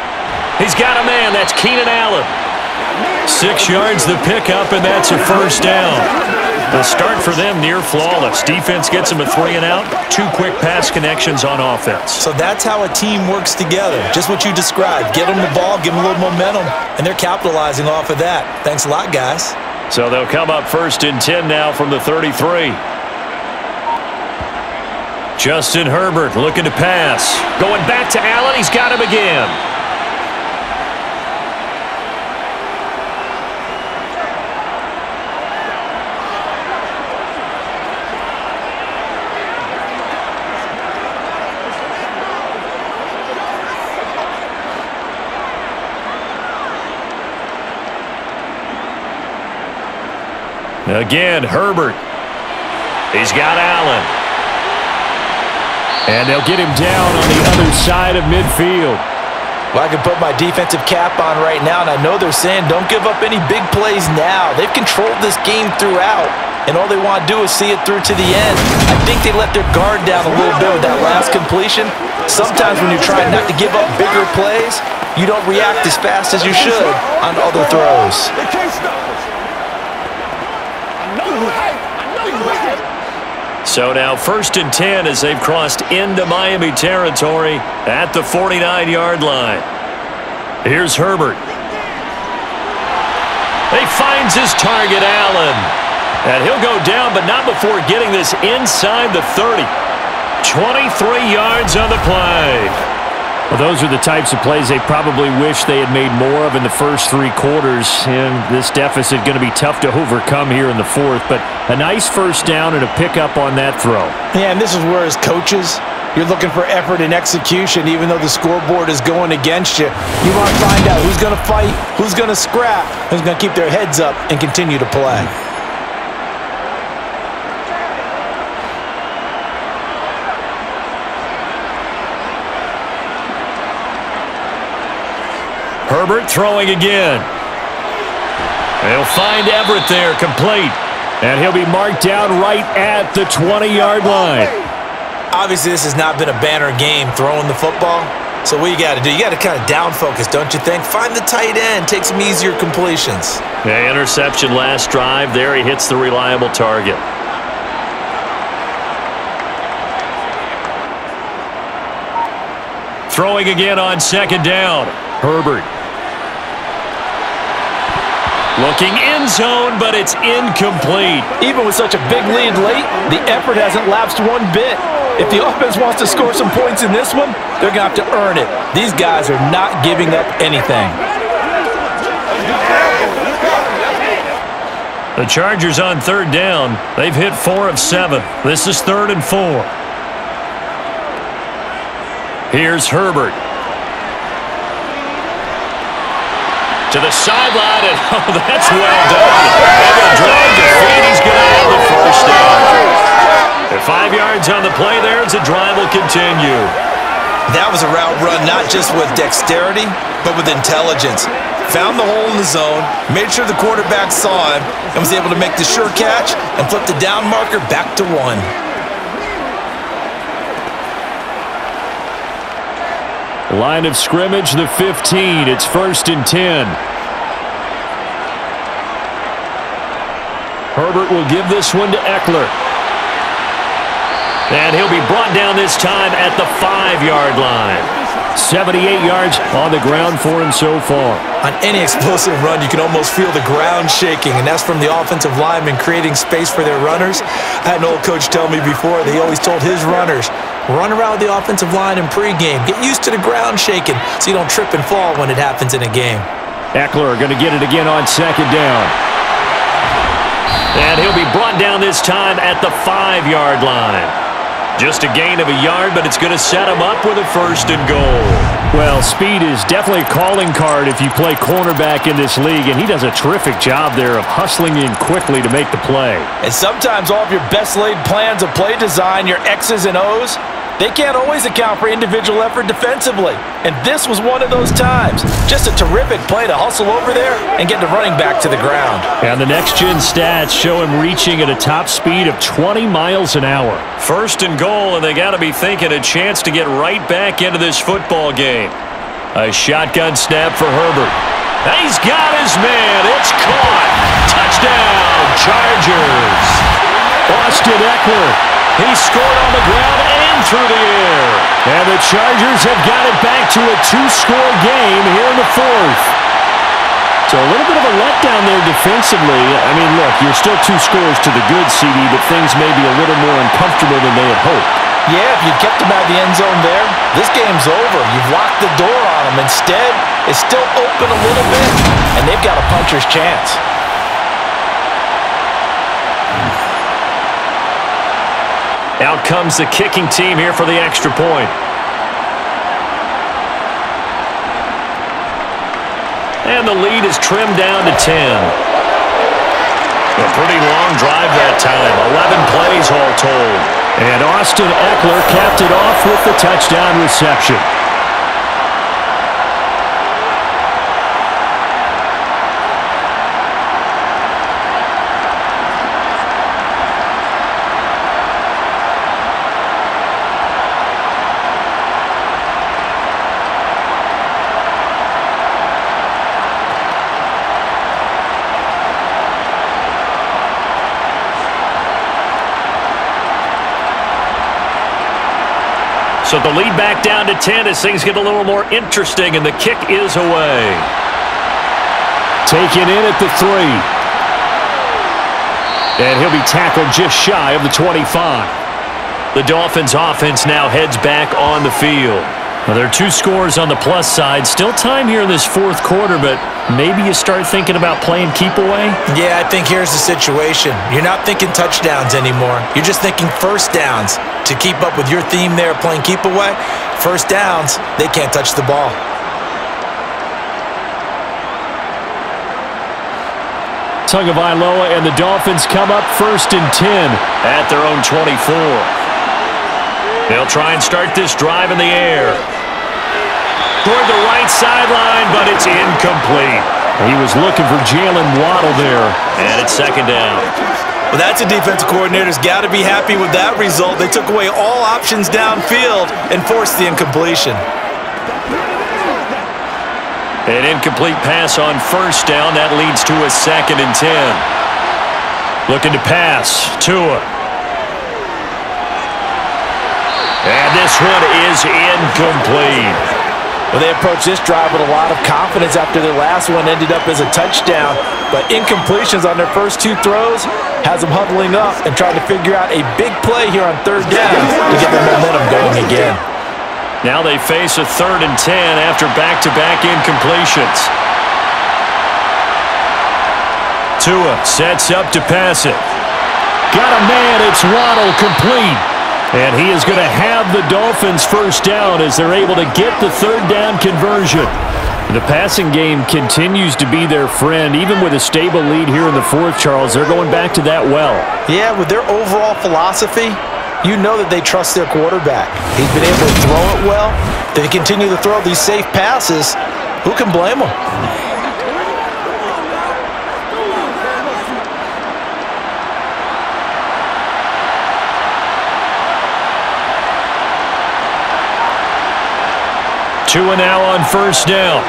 Speaker 3: He's got a man. That's Keenan Allen. 6 yards the pickup, and that's a 1st down. The start for them near flawless. Defense gets them a 3 and out. 2 quick pass connections on offense.
Speaker 4: So that's how a team works together. Just what you described. Get them the ball, give them a little momentum, and they're capitalizing off of that. Thanks a lot, guys.
Speaker 3: So they'll come up 1st and 10 now from the 33. Justin Herbert looking to pass. Going back to Allen. He's got him again. Again, Herbert. He's got Allen. And they'll get him down on the other side of midfield.
Speaker 4: Well, I can put my defensive cap on right now, and I know they're saying don't give up any big plays now. They've controlled this game throughout, and all they want to do is see it through to the end. I think they let their guard down a little bit with that last completion. Sometimes when you're trying not to give up bigger plays, you don't react as fast as you should on other throws.
Speaker 5: They can't stop us. I know you hate. I know you hate.
Speaker 3: So now 1st and 10 as they've crossed into Miami territory at the 49-yard line. Here's Herbert. He finds his target, Allen. And he'll go down, but not before getting this inside the 30. 23 yards on the play.
Speaker 2: Well, those are the types of plays they probably wish they had made more of in the first 3 quarters. And this deficit going to be tough to overcome here in the 4th. But a nice first down and a pickup on that throw.
Speaker 4: Yeah, and this is where as coaches, you're looking for effort and execution. Even though the scoreboard is going against you, you want to find out who's going to fight, who's going to scrap, who's going to keep their heads up and continue to play.
Speaker 3: Herbert throwing again. They'll find Everett there, complete.
Speaker 2: And he'll be marked down right at the 20-yard line.
Speaker 4: Obviously, this has not been a banner game throwing the football. So what you got to do, you got to kind of down focus, don't you think? Find the tight end, take some easier completions.
Speaker 3: Yeah, interception last drive. There he hits the reliable target. Throwing again on 2nd down. Herbert. Looking end zone, but it's incomplete.
Speaker 4: Even with such a big lead late, the effort hasn't lapsed one bit. If the offense wants to score some points in this one, they're going to have to earn it. These guys are not giving up anything.
Speaker 3: The Chargers on 3rd down. They've hit 4 of 7. This is 3rd and 4. Here's Herbert. To the sideline, and oh, that's well done. They're going to drag the feet. He's going to have the first down. And 5 yards on the play there as the drive will continue.
Speaker 4: That was a route run not just with dexterity, but with intelligence. Found the hole in the zone, made sure the quarterback saw him, and was able to make the sure catch and flip the down marker back to 1.
Speaker 2: Line of scrimmage, the 15. It's 1st and 10. Herbert will give this one to Eckler.
Speaker 3: And he'll be brought down this time at the 5-yard line.
Speaker 2: 78 yards on the ground for him so far.
Speaker 4: On any explosive run, you can almost feel the ground shaking, and that's from the offensive linemen creating space for their runners. I had an old coach tell me before, he always told his runners, run around the offensive line in pregame. Get used to the ground shaking so you don't trip and fall when it happens in a game.
Speaker 2: Eckler going to get it again on 2nd down.
Speaker 3: And he'll be brought down this time at the 5-yard line. Just a gain of a yard, but it's going to set him up with a 1st and goal.
Speaker 2: Well, speed is definitely a calling card if you play cornerback in this league, and he does a terrific job there of hustling in quickly to make the play.
Speaker 4: And sometimes all of your best laid plans of play design, your X's and O's, they can't always account for individual effort defensively. And this was one of those times. Just a terrific play to hustle over there and get the running back to the ground.
Speaker 2: And the next-gen stats show him reaching at a top speed of 20 miles an hour.
Speaker 3: 1st and goal, and they got to be thinking a chance to get right back into this football game. A shotgun snap for Herbert. He's got his man. It's caught. Touchdown, Chargers.
Speaker 2: Austin Eckler. He scored on the ground and through the air. And the Chargers have got it back to a 2-score game here in the fourth. So a little bit of a letdown there defensively. I mean, look, you're still 2 scores to the good, CD, but things may be a little more uncomfortable than they had hoped.
Speaker 4: Yeah, if you kept them out of the end zone there, this game's over. You've locked the door on them. Instead, it's still open a little bit, and they've got a puncher's chance.
Speaker 3: Out comes the kicking team here for the extra point. And the lead is trimmed down to 10. A pretty long drive that time. 11 plays all told.
Speaker 2: And Austin Eckler capped it off with the touchdown reception.
Speaker 3: So the lead back down to 10 as things get a little more interesting, and the kick is away.
Speaker 2: Taken in at the 3. And he'll be tackled just shy of the 25.
Speaker 3: The Dolphins offense now heads back on the field. Now, there are 2 scores on the plus side. Still time here in this fourth quarter, but maybe you start thinking about playing keep away?
Speaker 4: Yeah, I think here's the situation. You're not thinking touchdowns anymore. You're just thinking first downs. To keep up with your theme there playing keep away, first downs, they can't touch the ball.
Speaker 2: Tagovailoa and the Dolphins come up 1st and 10
Speaker 3: at their own 24. They'll try and start this drive in the air. Toward the right sideline, but it's incomplete.
Speaker 2: He was looking for Jalen Waddle there.
Speaker 3: And it's 2nd down.
Speaker 4: Well, that's a defensive coordinator's got to be happy with that result. They took away all options downfield and forced the incompletion.
Speaker 3: An incomplete pass on 1st down. That leads to a 2nd and 10. Looking to pass. Tua. And this one is incomplete.
Speaker 4: Well, they approached this drive with a lot of confidence after their last one ended up as a touchdown. But incompletions on their first 2 throws has them huddling up and trying to figure out a big play here on 3rd down to get their momentum going again.
Speaker 3: Now they face a 3rd and 10 after back-to-back incompletions. Tua sets up to pass it.
Speaker 2: Got a man, it's Waddle, complete. And he is going to have the Dolphins first down as they're able to get the 3rd down conversion. The passing game continues to be their friend. Even with a stable lead here in the fourth, Charles, they're going back to that well.
Speaker 4: Yeah, with their overall philosophy, you know that they trust their quarterback. He's been able to throw it well. They continue to throw these safe passes. Who can blame them?
Speaker 3: Tua now on 1st down.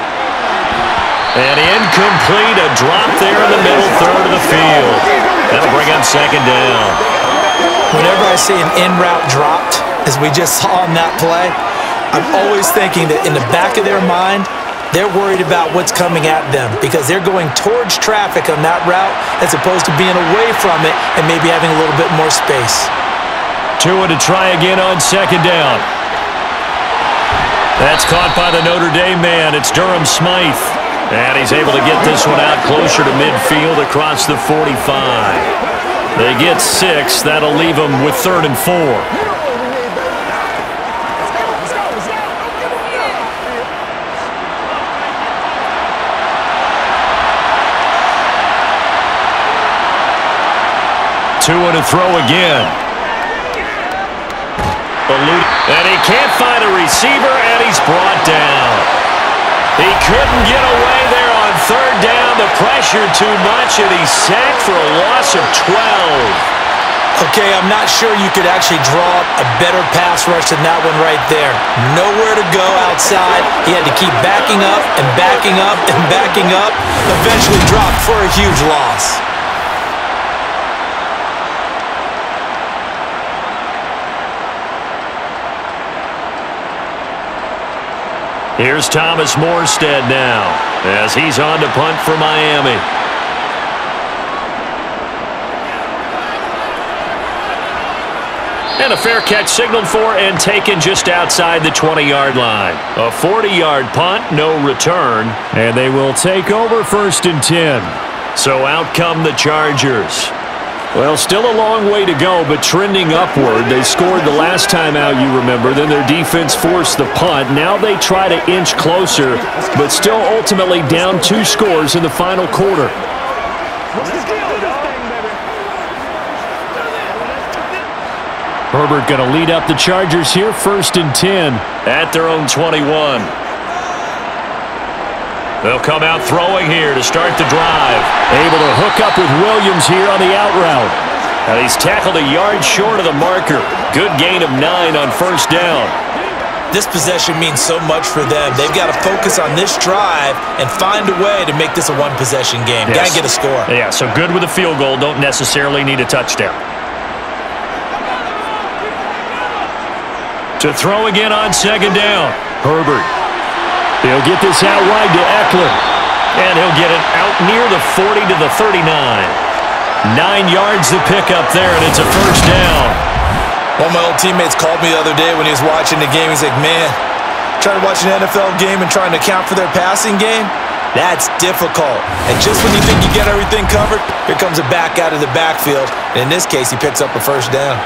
Speaker 3: And incomplete, a drop there in the middle third of the field. That'll bring up 2nd down.
Speaker 4: Whenever I see an in-route dropped, as we just saw on that play, I'm always thinking that in the back of their mind, they're worried about what's coming at them because they're going towards traffic on that route as opposed to being away from it and maybe having a little bit more space.
Speaker 3: Tua to try again on 2nd down. That's caught by the Notre Dame man. It's Durham Smythe. And he's able to get this one out closer to midfield across the 45. They get 6. That'll leave them with 3rd and 4. Tua to throw again. And he can't find a receiver, and he's brought down. He couldn't get away there on 3rd down. The pressure too much, and he's sacked for a loss of 12.
Speaker 4: Okay, I'm not sure you could actually draw up a better pass rush than that one right there. Nowhere to go outside. He had to keep backing up and backing up and backing up. Eventually dropped for a huge loss.
Speaker 3: Here's Thomas Morstead now as he's on to punt for Miami. And a fair catch signaled for and taken just outside the 20-yard line. A 40-yard punt, no return.
Speaker 2: And they will take over 1st and 10.
Speaker 3: So out come the Chargers.
Speaker 2: Well, still a long way to go, but trending upward. They scored the last time out, you remember. Then their defense forced the punt. Now they try to inch closer, but still ultimately down 2 scores in the final quarter. Herbert going to lead up the Chargers here, 1st and 10.
Speaker 3: At their own 21. They'll come out throwing here to start the drive.
Speaker 2: Able to hook up with Williams here on the out route.
Speaker 3: And he's tackled a yard short of the marker. Good gain of 9 on 1st down.
Speaker 4: This possession means so much for them. They've got to focus on this drive and find a way to make this a one-possession game.
Speaker 3: Yes.
Speaker 4: Got to get a score.
Speaker 3: Yeah, so good with a field goal. Don't necessarily need a touchdown. To throw again on 2nd down.
Speaker 2: Herbert. He'll get this out wide to Eckler.
Speaker 3: And he'll get it out near the 40 to the 39. 9 yards to pick up there, and it's a 1st down.
Speaker 4: One of my old teammates called me the other day when he was watching the game. He's like, man, trying to watch an NFL game and trying to account for their passing game, that's difficult. And just when you think you get everything covered, here comes a back out of the backfield. And in this case, he picks up a 1st down.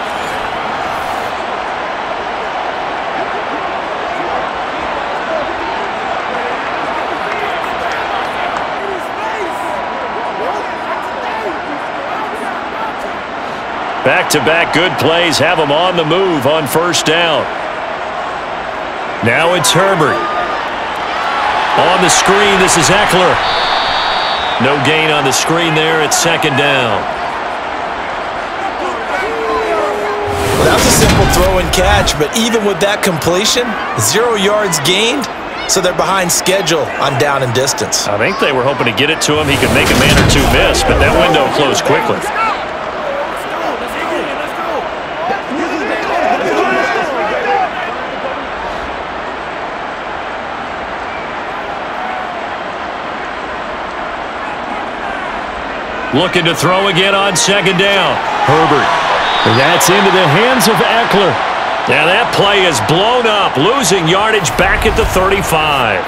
Speaker 3: Back-to-back good plays have them on the move on 1st down. Now it's Herbert. On the screen, this is Eckler. No gain on the screen there. It's 2nd down.
Speaker 4: Well, that was a simple throw and catch, but even with that completion, 0 yards gained, so they're behind schedule on down and distance.
Speaker 3: I think they were hoping to get it to him. He could make a man or 2 miss, but that window closed quickly. Looking to throw again on 2nd down.
Speaker 2: Herbert. And that's into the hands of Eckler.
Speaker 3: And that play is blown up, losing yardage back at the 35.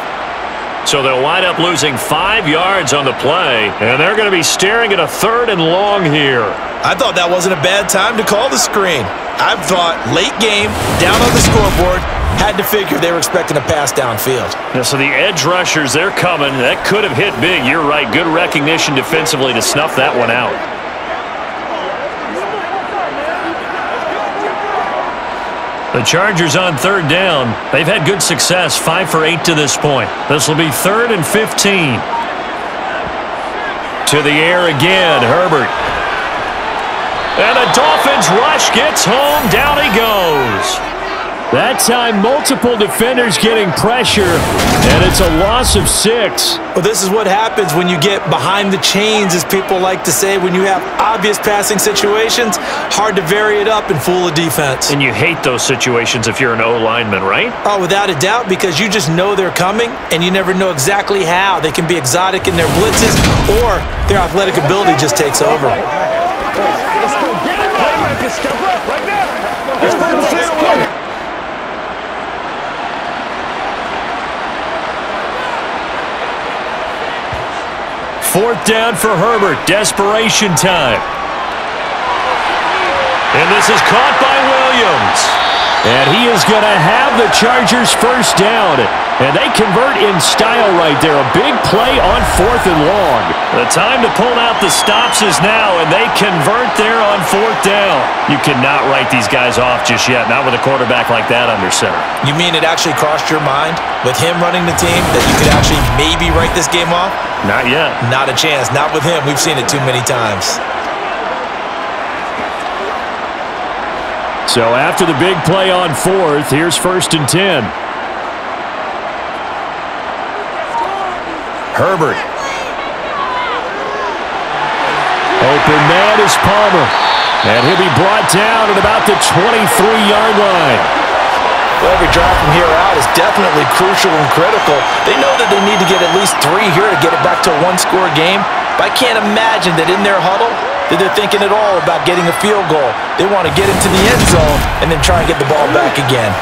Speaker 3: So they'll wind up losing 5 yards on the play, and they're going to be staring at a 3rd and long here.
Speaker 4: I thought that wasn't a bad time to call the screen. I thought late game, down on the scoreboard, had to figure they were expecting a pass downfield.
Speaker 3: Yeah, so the edge rushers, they're coming. That could have hit big. You're right. Good recognition defensively to snuff that one out. The Chargers on 3rd down. They've had good success, 5 for 8 to this point. This will be 3rd and 15. To the air again, Herbert. And the Dolphins rush gets home. Down he goes.
Speaker 2: That time, multiple defenders getting pressure, and it's a loss of 6.
Speaker 4: Well, this is what happens when you get behind the chains, as people like to say. When you have obvious passing situations, hard to vary it up and fool a defense.
Speaker 3: And you hate those situations if you're an O-lineman, right?
Speaker 4: Oh, without a doubt, because you just know they're coming, and you never know exactly how. They can be exotic in their blitzes, or their athletic ability just takes over.
Speaker 3: Fourth down for Herbert. Desperation time. And this is caught by Williams.
Speaker 2: And he is going to have the Chargers first down. And they convert in style right there. A big play on 4th and long.
Speaker 3: The time to pull out the stops is now, and they convert there on 4th down. You cannot write these guys off just yet, not with a quarterback like that under center.
Speaker 4: You mean it actually crossed your mind, with him running the team, that you could actually maybe write this game off?
Speaker 3: Not yet.
Speaker 4: Not a chance. Not with him. We've seen it too many times.
Speaker 2: So after the big play on 4th, here's 1st and 10.
Speaker 3: Herbert.
Speaker 2: Open man is Palmer. And he'll be brought down at about the 23-yard line.
Speaker 4: Well, every drive from here out is definitely crucial and critical. They know that they need to get at least 3 here to get it back to a one-score game. But I can't imagine that in their huddle that they're thinking at all about getting a field goal. They want to get into the end zone and then try and get the ball back again.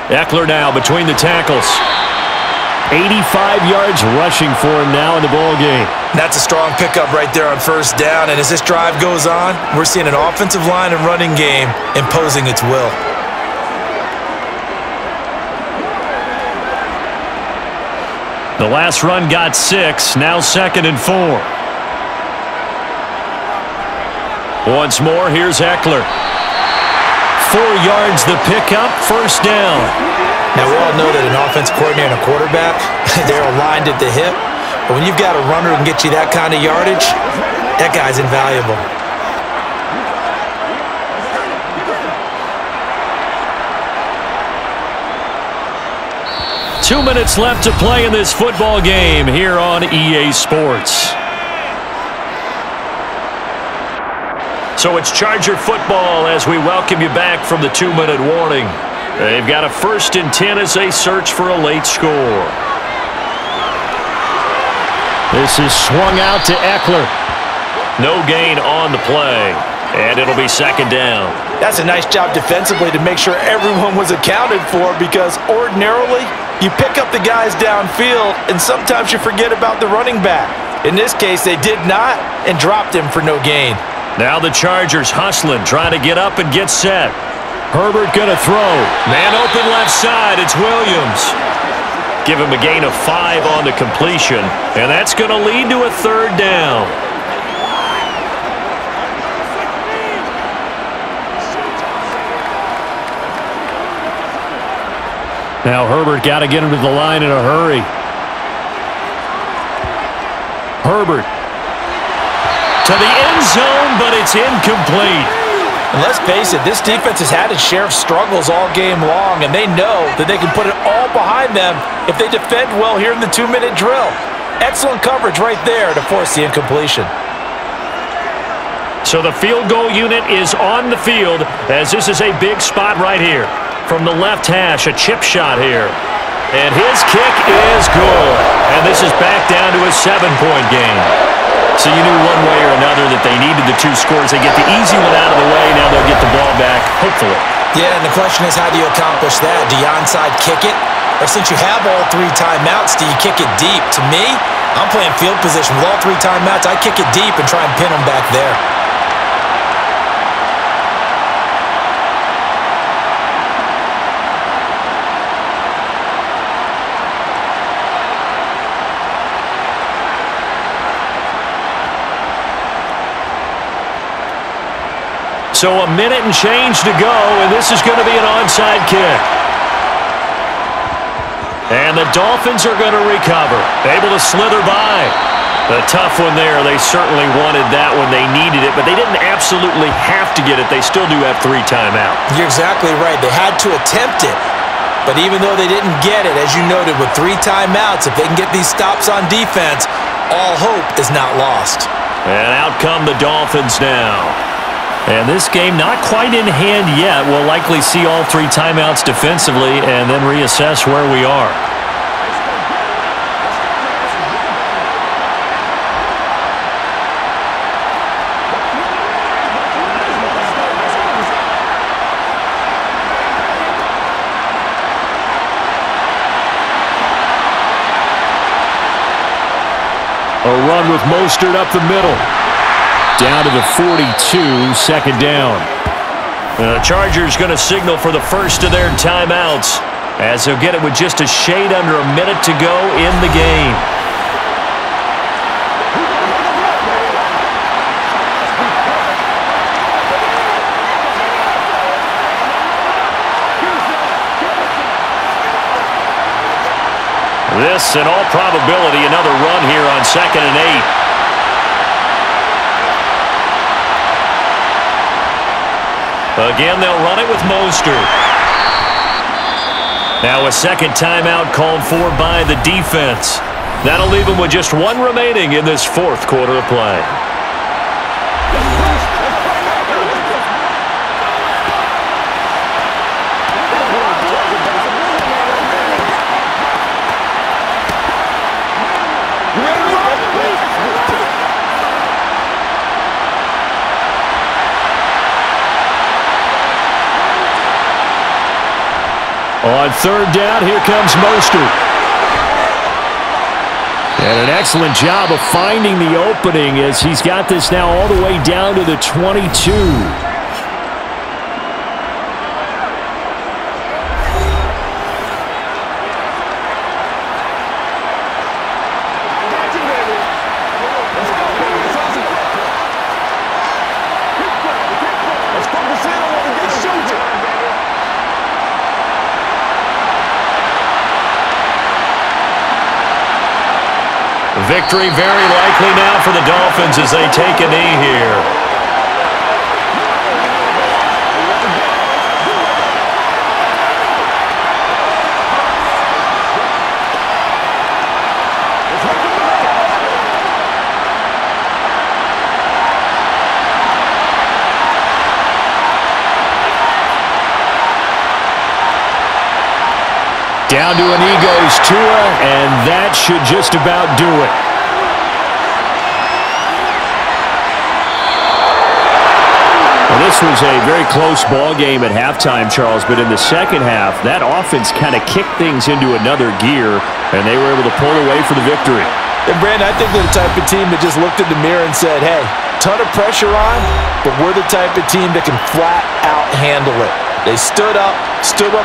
Speaker 2: Eckler now between the tackles. 85 yards rushing for him now in the ball game.
Speaker 4: That's a strong pickup right there on first down, and as this drive goes on, we're seeing an offensive line and running game imposing its will.
Speaker 2: The last run got 6, now 2nd and 4. Once more, here's Eckler. 4 yards the pickup, first down.
Speaker 4: Now, we all know that an offense coordinator and a quarterback, they're aligned at the hip. But when you've got a runner who can get you that kind of yardage, that guy's invaluable.
Speaker 2: Two minutes left to play in this football game here on EA Sports. So it's Charger football as we welcome you back from the 2-minute warning. They've got a 1st and 10 as they search for a late score. This is swung out to Eckler. No gain on the play, and it'll be 2nd down.
Speaker 4: That's a nice job defensively to make sure everyone was accounted for, because ordinarily you pick up the guys downfield and sometimes you forget about the running back. In this case, they did not and dropped him for no gain.
Speaker 2: Now the Chargers hustling, trying to get up and get set. Herbert gonna throw. Man open left side, it's Williams. Give him a gain of 5 on the completion, and that's gonna lead to a 3rd down. Now Herbert got to get him to the line in a hurry. Herbert to the end zone, but it's incomplete.
Speaker 4: And let's face it, this defense has had its share of struggles all game long, and they know that they can put it all behind them if they defend well here in the 2-minute drill. Excellent coverage right there to force the incompletion.
Speaker 2: So the field goal unit is on the field, as this is a big spot right here. From the left hash, a chip shot here. And his kick is good. And this is back down to a 7-point game. So you knew one way or another that they needed the 2 scores. They get the easy one out of the way. Now they'll get the ball back, hopefully.
Speaker 4: Yeah, and the question is, how do you accomplish that? Do you onside kick it? Or since you have all 3 timeouts, do you kick it deep? To me, I'm playing field position. With all 3 timeouts, I kick it deep and try and pin them back there.
Speaker 2: So a minute and change to go, and this is going to be an onside kick. And the Dolphins are going to recover. Able to slither by. A tough one there. They certainly wanted that one. They needed it, but they didn't absolutely have to get it. They still do have 3 timeouts.
Speaker 4: You're exactly right. They had to attempt it. But even though they didn't get it, as you noted, with 3 timeouts, if they can get these stops on defense, all hope is not lost.
Speaker 2: And out come the Dolphins now. And this game not quite in hand yet. We'll likely see all 3 timeouts defensively and then reassess where we are. A run with Mostert up the middle. Down to the 42, 2nd down. The Chargers going to signal for the first of their timeouts, as they'll get it with just a shade under a minute to go in the game. This, in all probability, another run here on 2nd and 8. Again, they'll run it with Mostert.
Speaker 3: Now a second timeout called for by the defense. That'll leave them with just one remaining in this fourth quarter of play. On third down, here comes Mostert. And an excellent job of finding the opening as he's got this now all the way down to the 22. Victory very likely now for the Dolphins as they take a knee here. Down to a knee goes Tua, and that should just about do it. Well, this was a very close ball game at halftime, Charles, but in the second half, that offense kind of kicked things into another gear, and they were able to pull away for the victory.
Speaker 4: And Brandon, I think they're the type of team that just looked in the mirror and said, hey, ton of pressure on, but we're the type of team that can flat out handle it. They stood up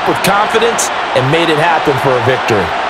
Speaker 4: with confidence, and made it happen for a victory.